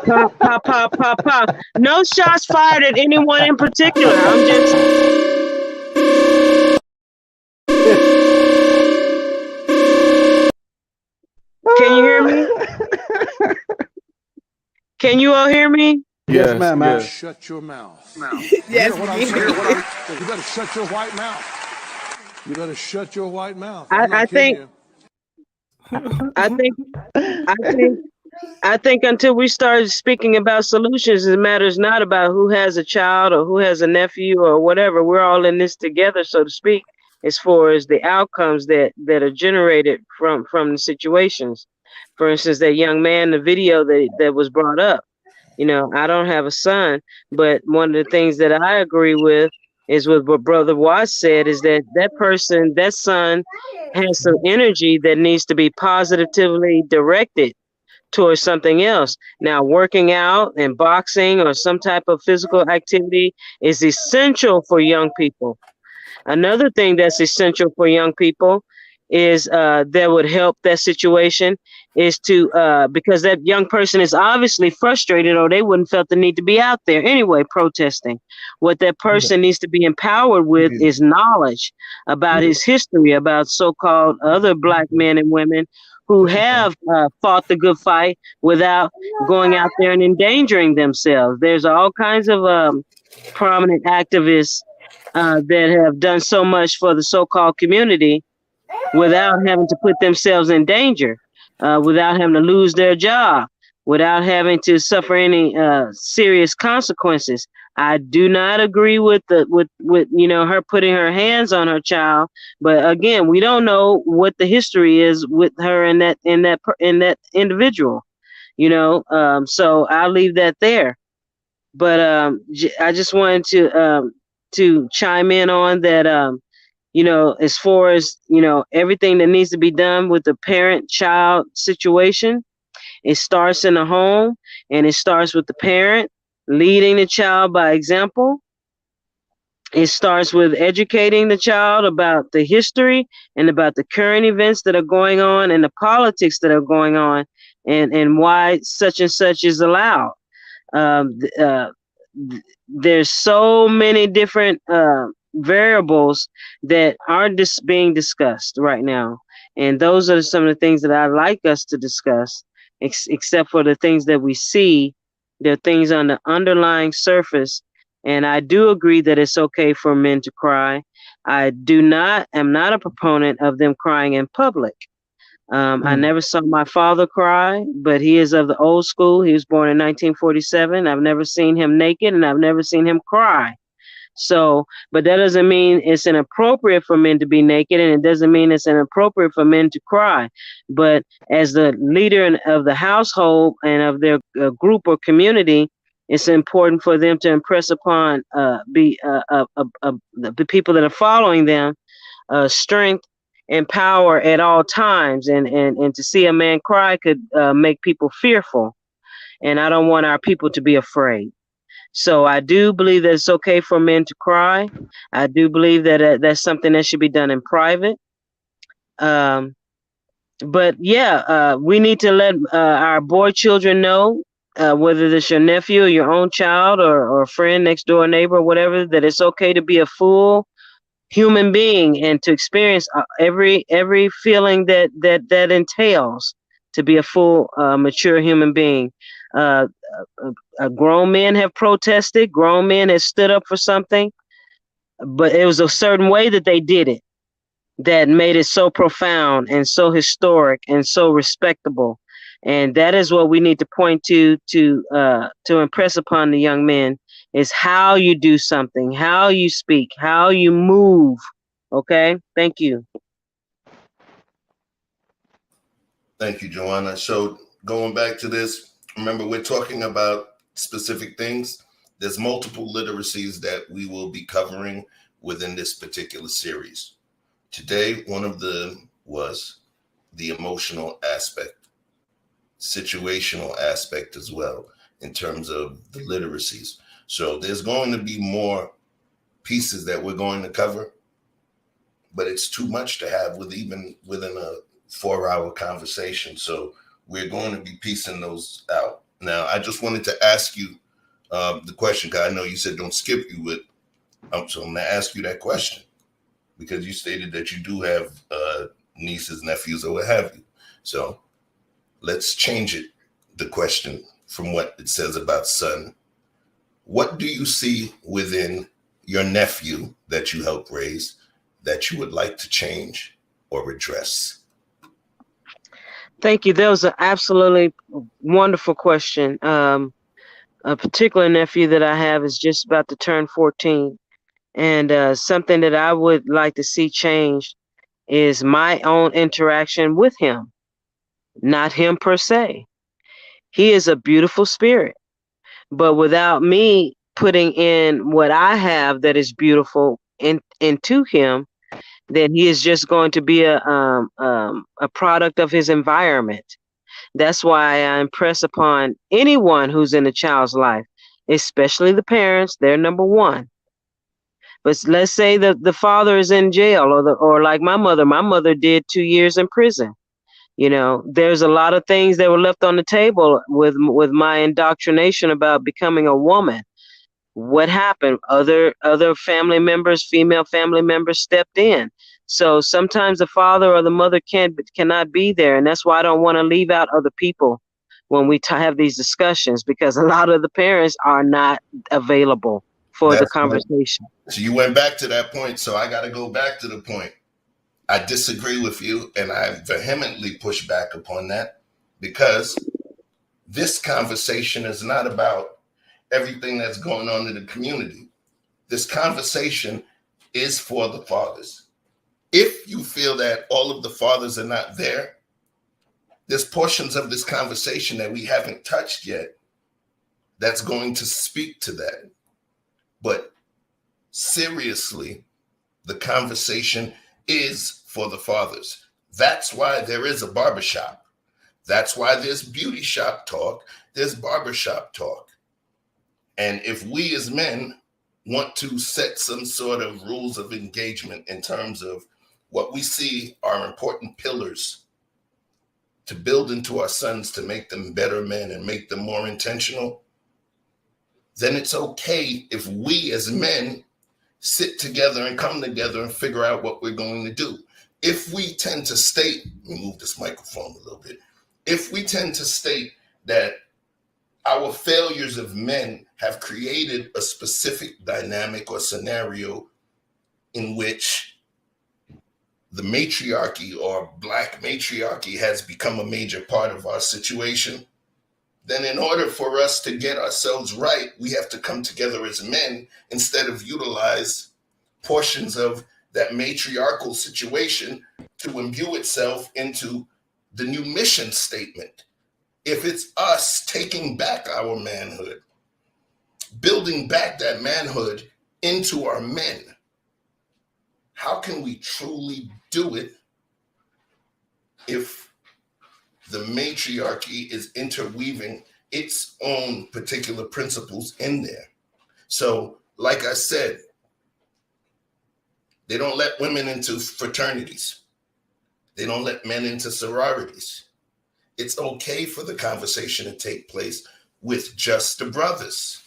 pop, pop, pop, pop, pop. No shots fired at anyone in particular. I'm just. Can you hear me? Can you all hear me? Yes, ma'am. Yes. Shut your mouth. Yes, You better shut your white mouth. You better shut your white mouth. I think until we start speaking about solutions, it matters not about who has a child or who has a nephew or whatever. We're all in this together, so to speak, as far as the outcomes that are generated from the situations. For instance, that young man, the video that was brought up. I don't have a son, but one of the things that I agree with is with what Brother Watts said, is that son has some energy that needs to be positively directed towards something else. Now, working out and boxing or some type of physical activity is essential for young people. Another thing that's essential for young people is that would help that situation is to because that young person is obviously frustrated, or they wouldn't felt the need to be out there anyway protesting. What that person needs to be empowered with is knowledge about his history, about so-called other Black men and women who have fought the good fight without going out there and endangering themselves. There's all kinds of prominent activists that have done so much for the so-called community without having to put themselves in danger, without having to lose their job, without having to suffer any serious consequences. I do not agree with her putting her hands on her child, but again, we don't know what the history is with her and that individual, so I'll leave that there. But I just wanted to chime in on that. As far as, everything that needs to be done with the parent-child situation, it starts in the home, and it starts with the parent leading the child by example. It starts with educating the child about the history and about the current events that are going on and the politics that are going on, and why such and such is allowed. There's so many different variables that are being discussed right now, and those are some of the things that I'd like us to discuss. Except for the things that we see, there are things on the underlying surface, and I do agree that it's okay for men to cry. I am not a proponent of them crying in public. I never saw my father cry, but he is of the old school. He was born in 1947. I've never seen him naked, and I've never seen him cry. So, but that doesn't mean it's inappropriate for men to be naked, and it doesn't mean it's inappropriate for men to cry. But as the leader of the household and of their group or community, it's important for them to impress upon the people that are following them strength and power at all times. And to see a man cry could make people fearful. And I don't want our people to be afraid. So I do believe that it's okay for men to cry. I do believe that that's something that should be done in private. But yeah, we need to let our boy children know, whether it's your nephew or your own child or a friend, next door neighbor, or whatever, that it's okay to be a full human being and to experience every feeling that entails to be a full mature human being. Uh, Grown men have protested. Grown men have stood up for something, but it was a certain way that they did it that made it so profound and so historic and so respectable. And that is what we need to point to impress upon the young men is how you do something, how you speak, how you move. Okay, thank you. Thank you, Joanna. So going back to this, remember we're talking about specific things. There's multiple literacies that we will be covering within this particular series. Today, one of them was the emotional aspect, situational aspect as well, in terms of the literacies. So there's going to be more pieces that we're going to cover, but it's too much to have within a 4-hour conversation. So we're going to be piecing those out. Now, I just wanted to ask you the question, because I know you said don't skip you with, so I'm going to ask you that question, because you stated that you do have nieces, nephews, or what have you. So let's change it, the question, from what it says about son. What do you see within your nephew that you help raise that you would like to change or address? Thank you. That was an absolutely wonderful question. A particular nephew that I have is just about to turn 14. And something that I would like to see changed is my own interaction with him, not him per se. He is a beautiful spirit, but without me putting in what I have that is beautiful into him, then he is just going to be a product of his environment. That's why I impress upon anyone who's in a child's life, especially the parents. They're number one. But let's say that the father is in jail, or like my mother did 2 years in prison. You know, there's a lot of things that were left on the table with my indoctrination about becoming a woman. What happened? Other family members, female family members, stepped in. So sometimes the father or the mother cannot be there, and that's why I don't want to leave out other people when we have these discussions, because a lot of the parents are not available for the conversation. So you went back to that point, so I got to go back to the point. I disagree with you, and I vehemently push back upon that, because this conversation is not about everything that's going on in the community. This conversation is for the fathers. If you feel that all of the fathers are not there, there's portions of this conversation that we haven't touched yet that's going to speak to that. But seriously, the conversation is for the fathers. That's why there is a barbershop. That's why there's beauty shop talk. There's barbershop talk. And if we as men want to set some sort of rules of engagement in terms of what we see are important pillars to build into our sons to make them better men and make them more intentional, then it's okay if we as men sit together and come together and figure out what we're going to do. If we tend to state, let me move this microphone a little bit. If we tend to state that our failures of men have created a specific dynamic or scenario in which the matriarchy or Black matriarchy has become a major part of our situation, then in order for us to get ourselves right, we have to come together as men instead of utilize portions of that matriarchal situation to imbue itself into the new mission statement. If it's us taking back our manhood, building back that manhood into our men, how can we truly do it if the matriarchy is interweaving its own particular principles in there? So, like I said, they don't let women into fraternities. They don't let men into sororities. It's okay for the conversation to take place with just the brothers.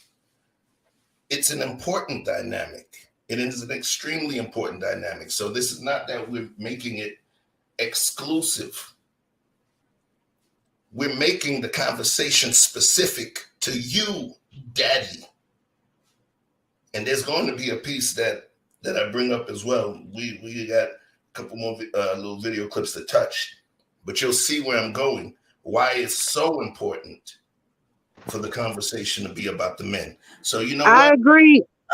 It's an important dynamic. It is an extremely important dynamic. So this is not that we're making it exclusive. We're making the conversation specific to you, daddy. And there's going to be a piece that I bring up as well. We got a couple more little video clips to touch, but you'll see where I'm going, why it's so important for the conversation to be about the men. So, you know what?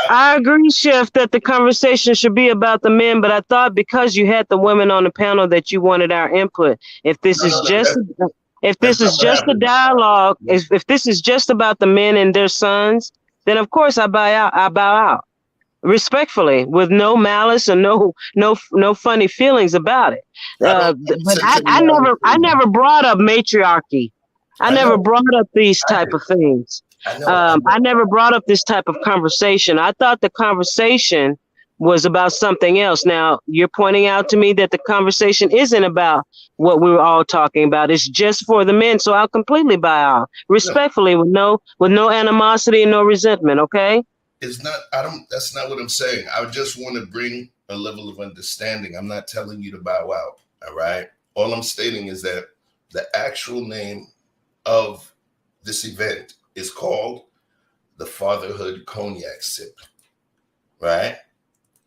I agree, Chef, that the conversation should be about the men, but I thought because you had the women on the panel that you wanted our input. If this is just a dialogue, if this is just about the men and their sons, then of course I bow out. Respectfully, with no malice and no funny feelings about it. But I never brought up matriarchy. I never brought up these type of things. I never brought up this type of conversation. I thought the conversation was about something else. Now you're pointing out to me that the conversation isn't about what we were all talking about. It's just for the men. So I'll completely bow out respectfully with no animosity and no resentment. Okay. It's not, that's not what I'm saying. I just want to bring a level of understanding. I'm not telling you to bow out. All right. All I'm stating is that the actual name of this event is called the Fatherhood Cognac Sip. Right.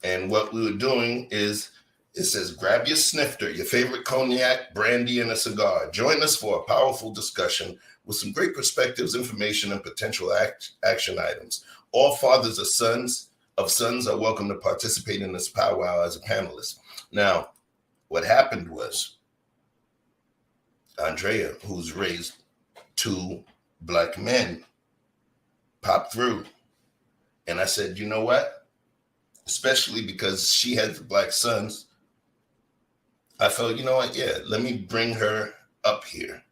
And what we were doing is, it says, grab your snifter, your favorite cognac, brandy, and a cigar. Join us for a powerful discussion with some great perspectives, information, and potential action items. All fathers of sons are welcome to participate in this powwow as a panelist. Now, what happened was Andrea, who's raised 2 Black men, popped through. And I said, you know what? Especially because she has Black sons, I felt, you know what? Yeah, let me bring her up here.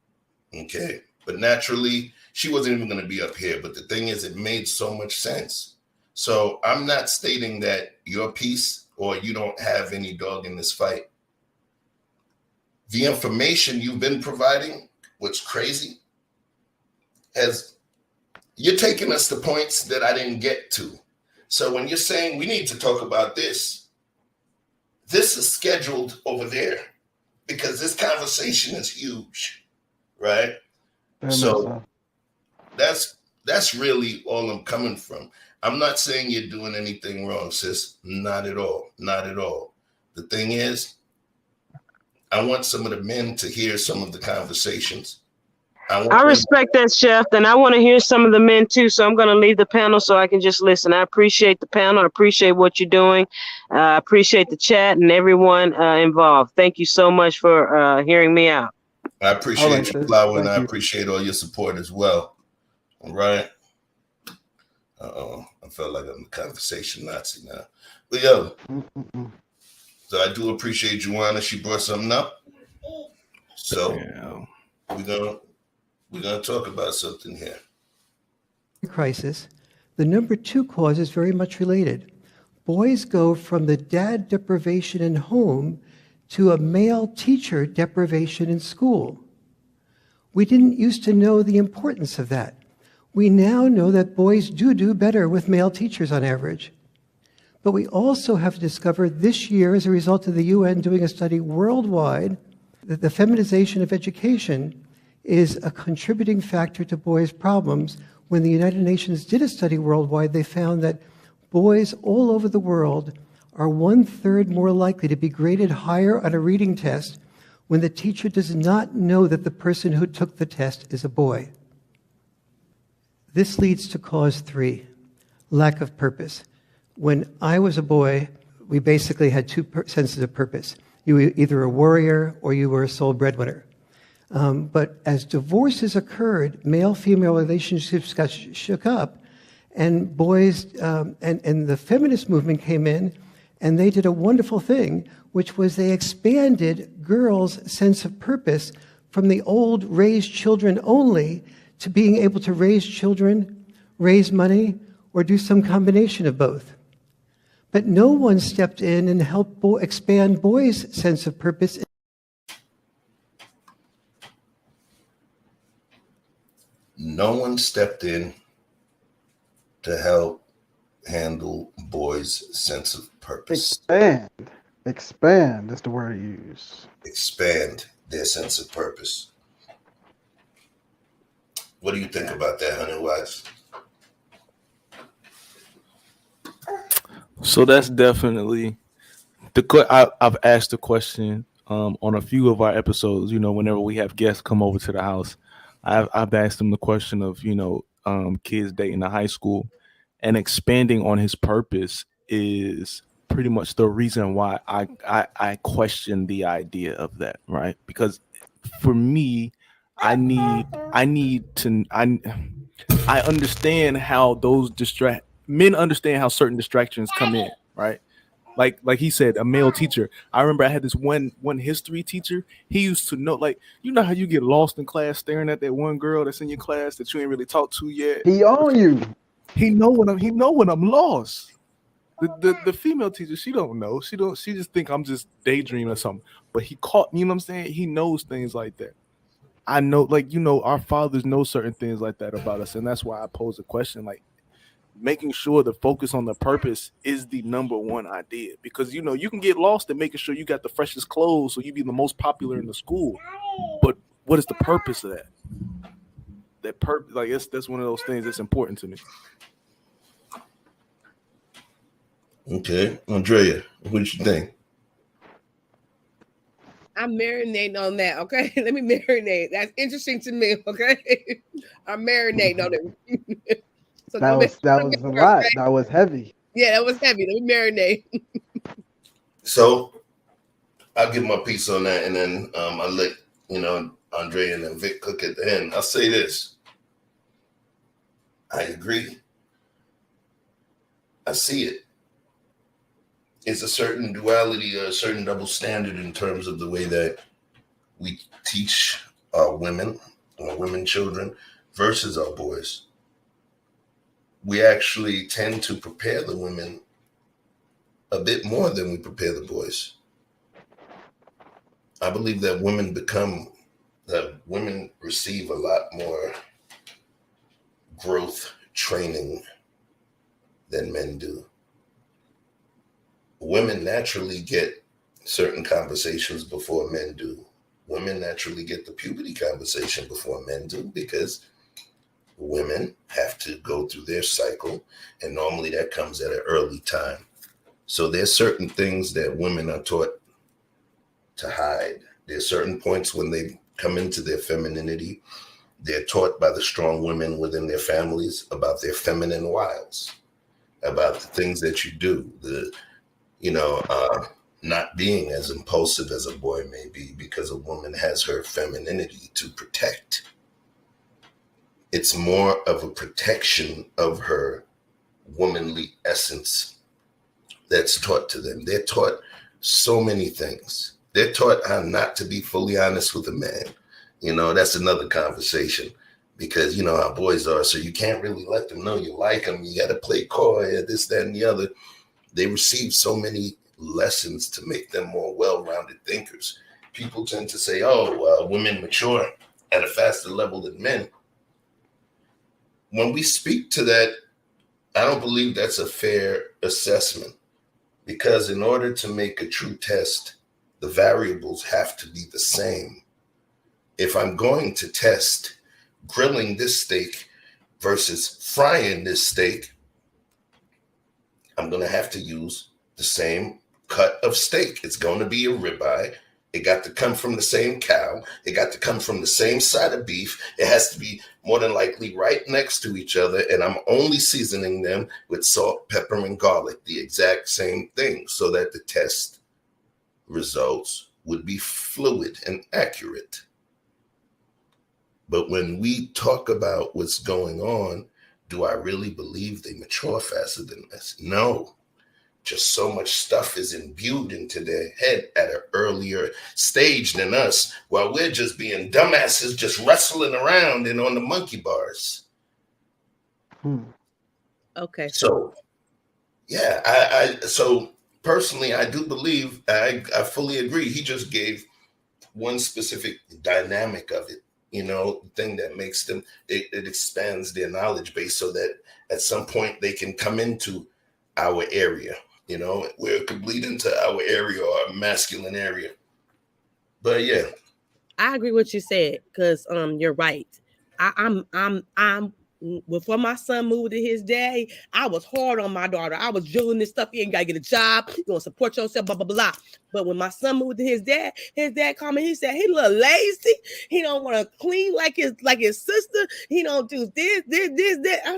Okay. But naturally, she wasn't even going to be up here. But the thing is, it made so much sense. So I'm not stating that your piece or you don't have any dog in this fight. The information you've been providing, what's crazy, you're taking us to points that I didn't get to. So when you're saying we need to talk about this is scheduled over there because this conversation is huge, right? So that's really all I'm coming from. I'm not saying you're doing anything wrong, sis. Not at all. Not at all. The thing is, I want some of the men to hear some of the conversations. I respect that, Chef, and I want to hear some of the men too. So I'm going to leave the panel so I can just listen. I appreciate the panel. I appreciate what you're doing. I appreciate the chat and everyone involved. Thank you so much for hearing me out. I appreciate you, Flower, and I appreciate all your support as well. All right. I felt like I'm a conversation Nazi now. But yo, so I do appreciate Joanna. She brought something up. So we're gonna talk about something here. Crisis. The number 2 cause is very much related. Boys go from the dad deprivation in home to a male teacher deprivation in school. We didn't used to know the importance of that. We now know that boys do better with male teachers on average. But we also have discovered this year, as a result of the UN doing a study worldwide, that the feminization of education is a contributing factor to boys' problems. When the United Nations did a study worldwide, they found that boys all over the world are 1/3 more likely to be graded higher on a reading test when the teacher does not know that the person who took the test is a boy. This leads to cause 3, lack of purpose. When I was a boy, we basically had 2 senses of purpose. You were either a warrior or you were a sole breadwinner. But as divorces occurred, male-female relationships got shook up, and boys and the feminist movement came in, and they did a wonderful thing, which was they expanded girls' sense of purpose from the old raise children only to being able to raise children, raise money, or do some combination of both. But no one stepped in and helped expand boys' sense of purpose. No one stepped in to help handle boys' sense of purpose. Expand is the word you use. Expand their sense of purpose. What do you think about that, Honey Wise? So that's definitely I've asked the question on a few of our episodes. You know, whenever we have guests come over to the house, I've asked them the question of, you know, kids dating in high school, and expanding on his purpose is pretty much the reason why I question the idea of that, right? Because for me, I understand how those men understand how certain distractions come in, right? Like he said, a male teacher. I remember I had this one history teacher. He used to know, like, you know how you get lost in class staring at that one girl that's in your class that you ain't really talked to yet. He on you. He know when I'm lost. The female teacher, she don't know. She just think I'm just daydreaming or something. But he caught me, you know what I'm saying? He knows things like that. I know, like, you know, our fathers know certain things like that about us, and that's why I pose a question, like, making sure the focus on the purpose is the number one idea, because, you know, you can get lost in making sure you got the freshest clothes so you be the most popular in the school, but what is the purpose of that? That purpose, like, that's one of those things that's important to me. Okay, Andrea, what you think? I'm marinating on that. Okay, let me marinate. That's interesting to me. Okay, I'm marinating on it. So that was a lot. Okay? That was heavy. Yeah, that was heavy. Let me marinate. So I'll give my piece on that, and then I'll let, you know, Andre and then Vic cook at the end. I'll say this. I agree. I see it. It's a certain duality, a certain double standard in terms of the way that we teach our women children versus our boys. We actually tend to prepare the women a bit more than we prepare the boys. I believe that women receive a lot more growth training than men do. Women naturally get certain conversations before men do. Women naturally get the puberty conversation before men do, because women have to go through their cycle, and normally that comes at an early time. So there's certain things that women are taught to hide. There's certain points when they come into their femininity, they're taught by the strong women within their families about their feminine wiles, about the things that you do, not being as impulsive as a boy may be, because a woman has her femininity to protect. It's more of a protection of her womanly essence that's taught to them. They're taught so many things. They're taught how not to be fully honest with a man. You know, that's another conversation, because you know how boys are. So you can't really let them know you like them. You got to play coy, this, that, and the other. They receive so many lessons to make them more well-rounded thinkers. People tend to say, women mature at a faster level than men. When we speak to that, I don't believe that's a fair assessment, because in order to make a true test, the variables have to be the same. If I'm going to test grilling this steak versus frying this steak, I'm going to have to use the same cut of steak. It's going to be a ribeye. It got to come from the same cow. It got to come from the same side of beef. It has to be more than likely right next to each other. And I'm only seasoning them with salt, pepper, and garlic, the exact same thing, so that the test results would be fluid and accurate. But when we talk about what's going on, do I really believe they mature faster than us? No. Just so much stuff is imbued into their head at an earlier stage than us, while we're just being dumbasses, just wrestling around and on the monkey bars. Okay. So, yeah, so personally, I do believe, I fully agree. He just gave one specific dynamic of it, thing that makes them, it expands their knowledge base so that at some point they can come into our area. Where it could bleed into our area or our masculine area. But yeah, I agree with what you said, because you're right. I'm before my son moved to his dad, I was hard on my daughter. I was drilling this stuff. You ain't gotta get a job. You gonna support yourself, blah blah blah. But when my son moved to his dad called me. He said he a little lazy. He don't want to clean like his sister. He don't do this.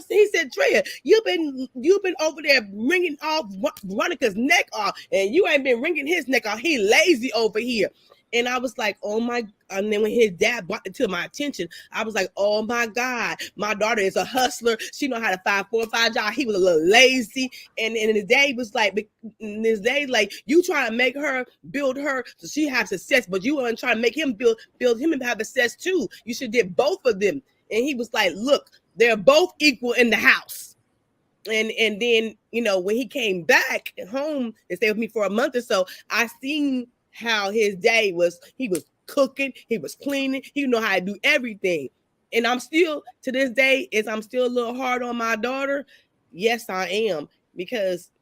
He said, Treya, you've been over there wringing off Veronica's neck off, and you ain't been wringing his neck off. He lazy over here. And I was like, oh my, and then when his dad brought it to my attention, I was like, oh my God, my daughter is a hustler. She know how to find 4 or 5 jobs. He was a little lazy. And his dad was like, you trying to make her, build her so she have success, but you want to try to make him build him and have success too. You should get both of them. And he was like, look, they're both equal in the house. And then, when he came back home and stayed with me for a month or so, I seen how his day was. He was cooking, he was cleaning, he know how to do everything. And I'm still, to this day, I'm still a little hard on my daughter. Yes, I am, because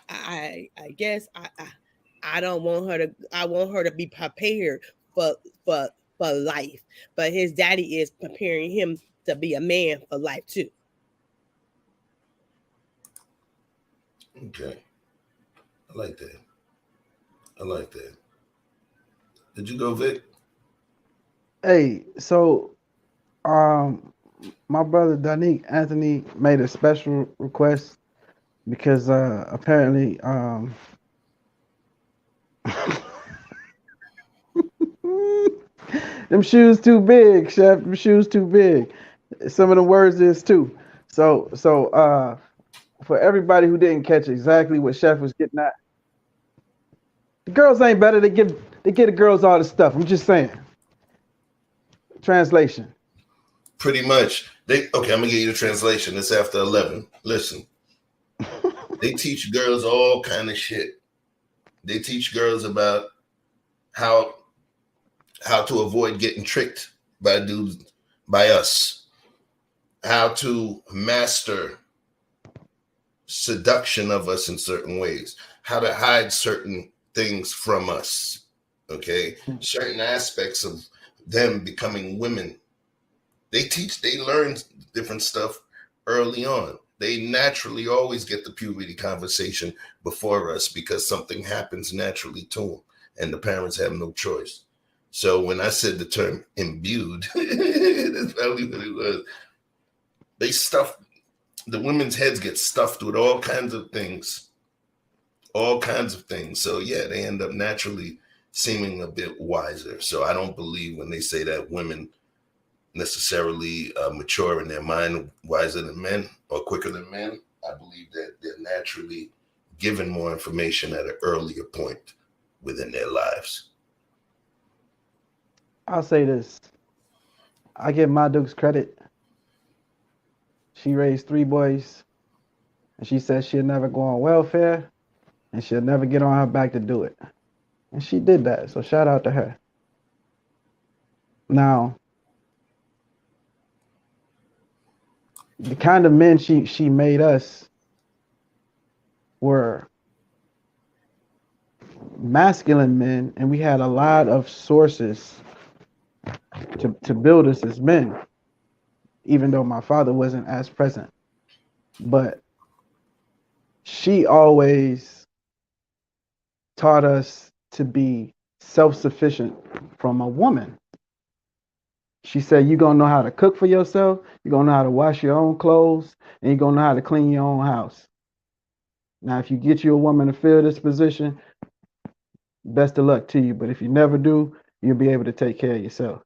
I guess I don't want her to. I want her to be prepared for life. But his daddy is preparing him to be a man for life too. Okay, I like that. Did you go, Vic? Hey, so my brother Danique Anthony made a special request because apparently them shoes too big, Chef. Them shoes too big. Some of the words is too. So for everybody who didn't catch exactly what Chef was getting at, the girls ain't better. They give the girls all the stuff. I'm just saying. Translation. Pretty much. Okay, I'm gonna give you the translation. It's after 11. Listen. They teach girls all kind of shit. They teach girls about how to avoid getting tricked by dudes, by us. How to master seduction of us in certain ways. How to hide certain things from us. Okay? Certain aspects of them becoming women. They learn different stuff early on. They naturally always get the puberty conversation before us because something happens naturally to them and the parents have no choice. So when I said the term imbued, that's probably what it was. The women's heads get stuffed with all kinds of things. So yeah, they end up naturally seeming a bit wiser. So I don't believe when they say that women necessarily mature in their mind wiser than men or quicker than men. I believe that they're naturally given more information at an earlier point within their lives. I'll say this. I give Ma Dukes credit. She raised 3 boys, and she said she'll never go on welfare, and she'll never get on her back to do it. And she did that, so shout out to her. Now, the kind of men she made us were masculine men, and we had a lot of sources to build us as men, even though my father wasn't as present. But she always taught us to be self-sufficient from a woman. She said, you're going to know how to cook for yourself, you're going to know how to wash your own clothes, and you're going to know how to clean your own house. Now, if you get you a woman to fill this position, best of luck to you. But if you never do, you'll be able to take care of yourself.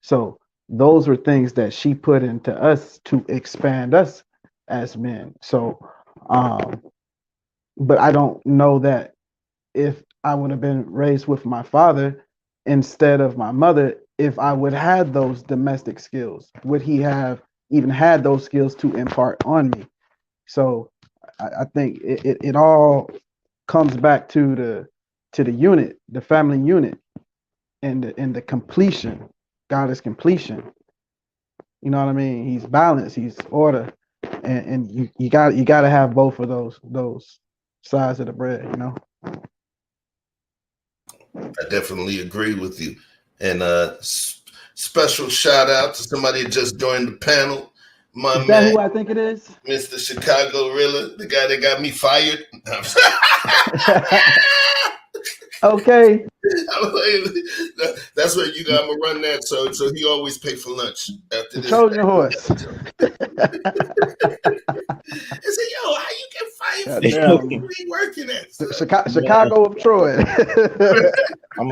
So those were things that she put into us to expand us as men. So, but I don't know that if I would have been raised with my father instead of my mother, if I would have those domestic skills, would he have even had those skills to impart on me? So I think it all comes back to the unit, the family unit, and the completion. God is completion. You know what I mean? He's balance, he's order, and you got to have both of those sides of the bread. You know. I definitely agree with you. And special shout out to somebody that just joined the panel. My Is that man, who I think it is? Mr. Chicago Rilla, the guy that got me fired. Okay. That's what you got. I'm gonna run that. So he always pay for lunch after The this. Trojan horse. I said, "Yo, how you get fired? Damn. Where you working at?" Chicago of Troy. I'm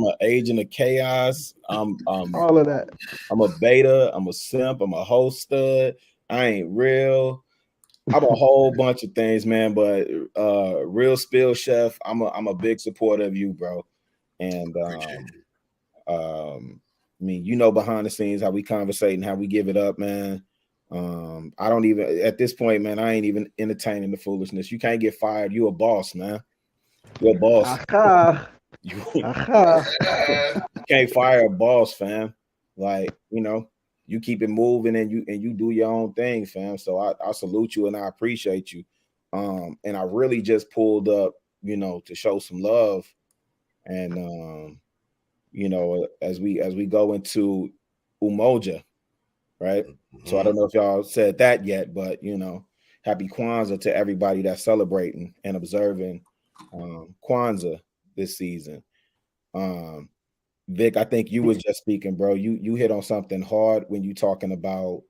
a agent of chaos. All of that. I'm a beta. I'm a simp. I'm a whole stud. I ain't real. I'm a whole bunch of things, man. But real spill chef, I'm a big supporter of you, bro. And I mean, you know, behind the scenes how we conversate and how we give it up, man. I don't even at this point, man. I ain't even entertaining the foolishness. You can't get fired. You a boss, man. You're a boss. You can't fire a boss, fam. Like, you know, you keep it moving and you do your own thing, fam. So I salute you and I appreciate you. And I really just pulled up, you know, to show some love. And you know, as we go into Umoja, right? So I don't know if y'all said that yet, but you know, happy Kwanzaa to everybody that's celebrating and observing Kwanzaa this season. Vic, I think you was just speaking, bro. You hit on something hard when you talking about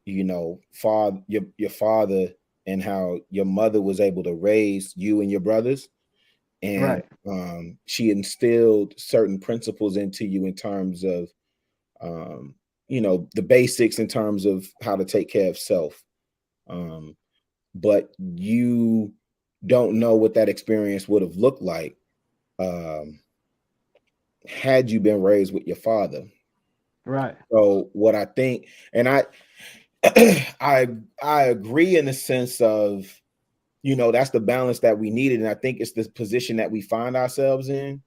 you know, your father and how your mother was able to raise you and your brothers. And right. She instilled certain principles into you in terms of you know, the basics in terms of how to take care of self. But you don't know what that experience would have looked like had you been raised with your father. Right. So what I think, and I agree in the sense of, you know, that's the balance that we needed. And I think it's the position that we find ourselves in,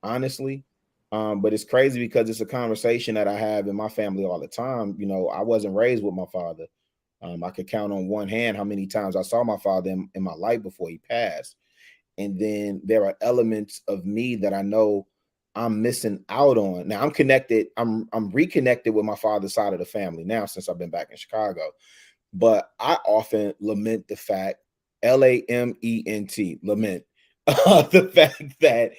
honestly. But it's crazy because it's a conversation that I have in my family all the time. You know, I wasn't raised with my father. I could count on one hand how many times I saw my father in my life before he passed. And then there are elements of me that I know I'm missing out on. Now I'm connected. I'm reconnected with my father's side of the family now since I've been back in Chicago. But I often lament the fact, LAMENT, lament the fact that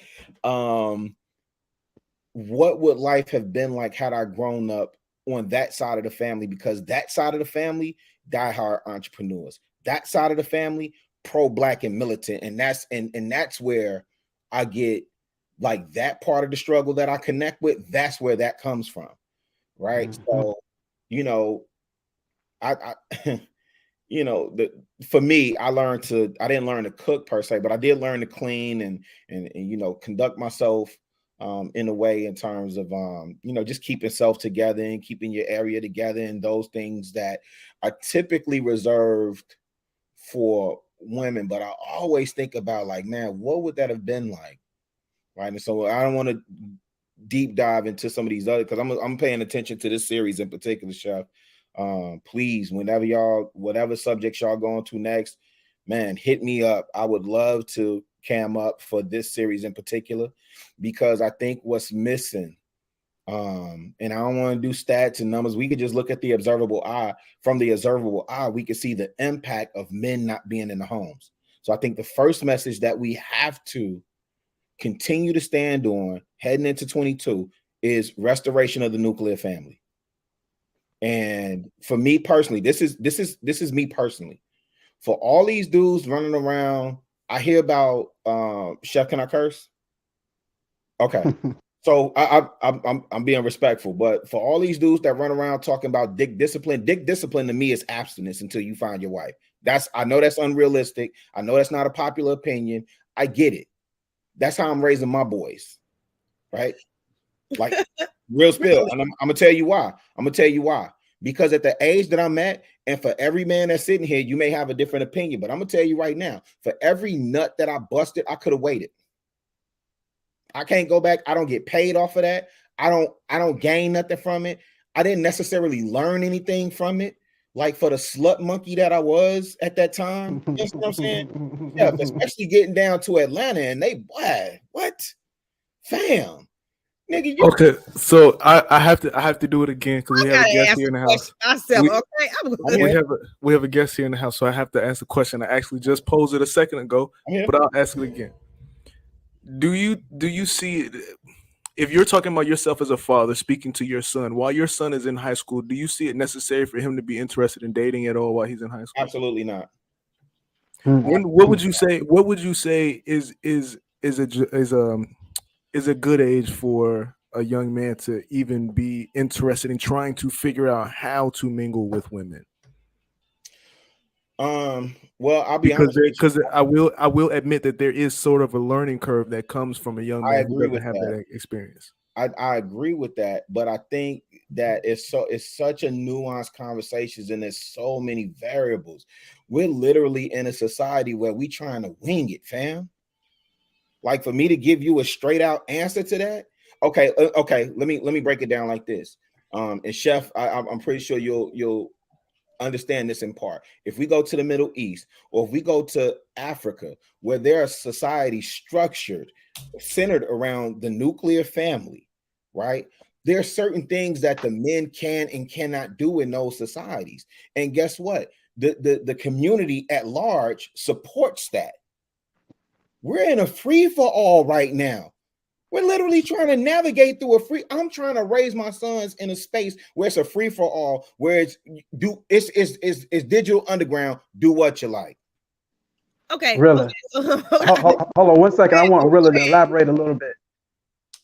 what would life have been like had I grown up on that side of the family? Because that side of the family, diehard entrepreneurs. That side of the family, pro-Black and militant. And that's where I get like that part of the struggle that I connect with. That's where that comes from. Right. Mm-hmm. So, you know, I you know, for me, I didn't learn to cook per se, but I did learn to clean and you know, conduct myself in a way in terms of you know, just keeping self together and keeping your area together and those things that are typically reserved for women. But I always think about like, man, what would that have been like? Right. And so I don't want to deep dive into some of these other, because I'm paying attention to this series in particular, Chef. Please, whatever subjects y'all going to next, man, hit me up. I would love to cam up for this series in particular, because I think what's missing, and I don't want to do stats and numbers. We could just look at the observable eye. From the observable eye, we could see the impact of men not being in the homes. So I think the first message that we have to continue to stand on heading into 22 is restoration of the nuclear family. And for me personally, this is me personally. For all these dudes running around, I hear about Chef, can I curse? Okay. So I'm being respectful, but for all these dudes that run around talking about dick discipline to me is abstinence until you find your wife. I know that's unrealistic. I know that's not a popular opinion. I get it. That's how I'm raising my boys, right? Like real spill. And I'm gonna tell you why. Because at the age that I'm at, and for every man that's sitting here, you may have a different opinion, but I'm gonna tell you right now, for every nut that I busted, I could have waited. I can't go back. I don't get paid off of that. I don't gain nothing from it. I didn't necessarily learn anything from it. Like for the slut monkey that I was at that time. You know what I'm saying? Yeah, especially getting down to Atlanta and they, boy, what? Fam. Nigga, okay, so I have to do it again because we have a guest here in the house. We have a guest here in the house, so I have to ask the question. I actually just posed it a second ago, but I'll ask it again. Do you see, if you're talking about yourself as a father speaking to your son while your son is in high school, do you see it necessary for him to be interested in dating at all while he's in high school? Absolutely not. What would you say? What would you say is a good age for a young man to even be interested in trying to figure out how to mingle with women? Well, I'll be honest because I will admit that there is sort of a learning curve that comes from a young man who doesn't have that experience. I agree with that, but I think that it's such a nuanced conversation and there's so many variables. We're literally in a society where we trying to wing it, fam. Like for me to give you a straight out answer to that, okay. Let me break it down like this. And Chef, I'm pretty sure you'll understand this in part. If we go to the Middle East or if we go to Africa, where there are societies structured, centered around the nuclear family, right? There are certain things that the men can and cannot do in those societies. And guess what? The community at large supports that. We're in a free-for-all right now. We're literally trying to navigate through I'm trying to raise my sons in a space where it's a free-for-all, where it's digital underground, do what you like. Okay. Rilla. Hold on 1 second. I want Rilla to elaborate a little bit.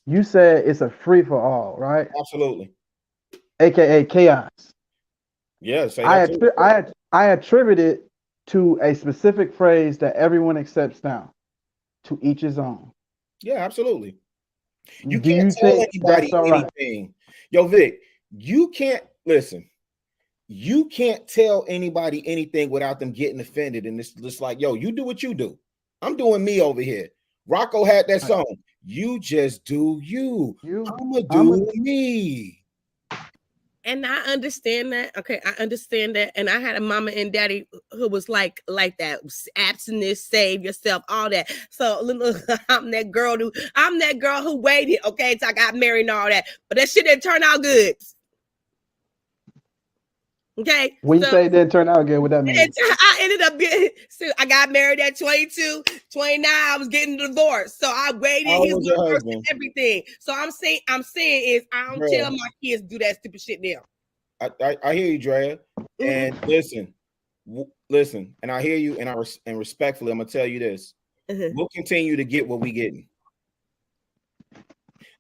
You said it's a free-for-all, right? Absolutely. AKA chaos. Yeah, I attribute it to a specific phrase that everyone accepts now. To each his own. Yeah, absolutely. You can't tell anybody anything. Yo, Vic, you can't listen. You can't tell anybody anything without them getting offended. And it's just like, yo, you do what you do. I'm doing me over here. Rocco had that song. You just do you. I'ma do me. And I understand that. Okay, I understand that. And I had a mama and daddy who was like that. Abstinence, save yourself, all that. So I'm that girl who waited, okay, till I got married and all that. But that shit didn't turn out good. Okay. When you say it didn't turn out good, what that mean? I ended up I got married at 22, 29. I was getting divorced. So I waited his divorce and everything. So I'm saying is I don't tell my kids do that stupid shit now. I hear you, Drea. And listen, and I hear you, and respectfully, I'm gonna tell you this. We'll continue to get what we getting.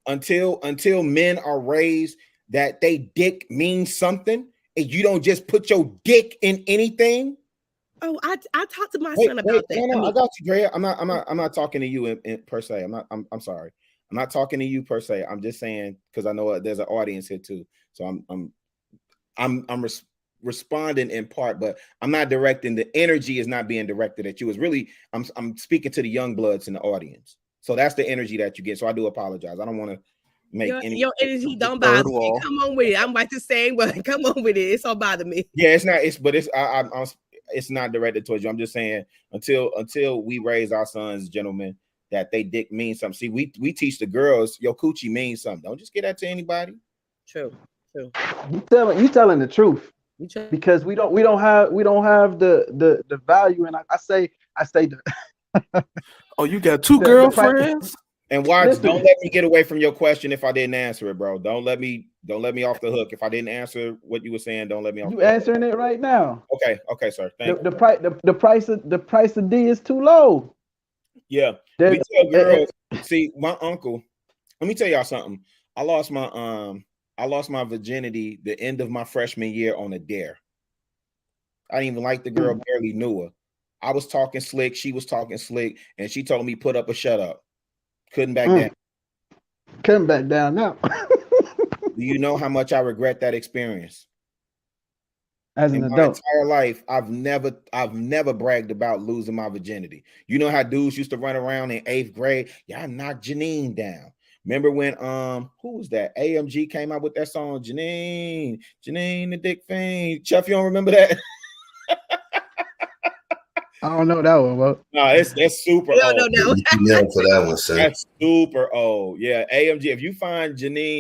Until men are raised that they dick means something. And you don't just put your dick in anything. Oh, I talked to my son about that. No, I got you, Drea. I'm not talking to you in per se. I'm sorry. I'm not talking to you per se. I'm just saying because I know there's an audience here too. So I'm responding in part, but I'm not directing. The energy is not being directed at you. It's really I'm speaking to the young bloods in the audience. So that's the energy that you get. So I do apologize. I don't want to make your energy don't bother me. Come on with it. I'm like the same, but come on with it. It's don't bother me. Yeah, it's not. It's not directed towards you. I'm just saying until we raise our sons, gentlemen, that they dick means something. See, we teach the girls your coochie means something. Don't just get that to anybody. True. You telling the truth because we don't have the value. And I say the oh, you got two girlfriends. And watch, Listen. don't let me get away from your question if I didn't answer it, bro. Don't let me off the hook. If I didn't answer what you were saying, don't let me off. You answering it right now. Okay, sir. Thank you. The price of D is too low. Yeah. We tell girls, see, my uncle, let me tell y'all something. I lost my virginity the end of my freshman year on a dare. I didn't even like the girl, barely knew her. I was talking slick, she was talking slick, and she told me put up or shut up. Couldn't back down. Couldn't back down now. Do you know how much I regret that experience? As an in adult, my entire life, I've never bragged about losing my virginity. You know how dudes used to run around in 8th grade? Yeah, I knocked Janine down. Remember when who was that? AMG came out with that song, Janine the Dick Fiend. Chuff, you don't remember that? I don't know that one. Bro. No, that's super old. You know for that one, son. That's super old. Yeah, AMG. If you find Janine.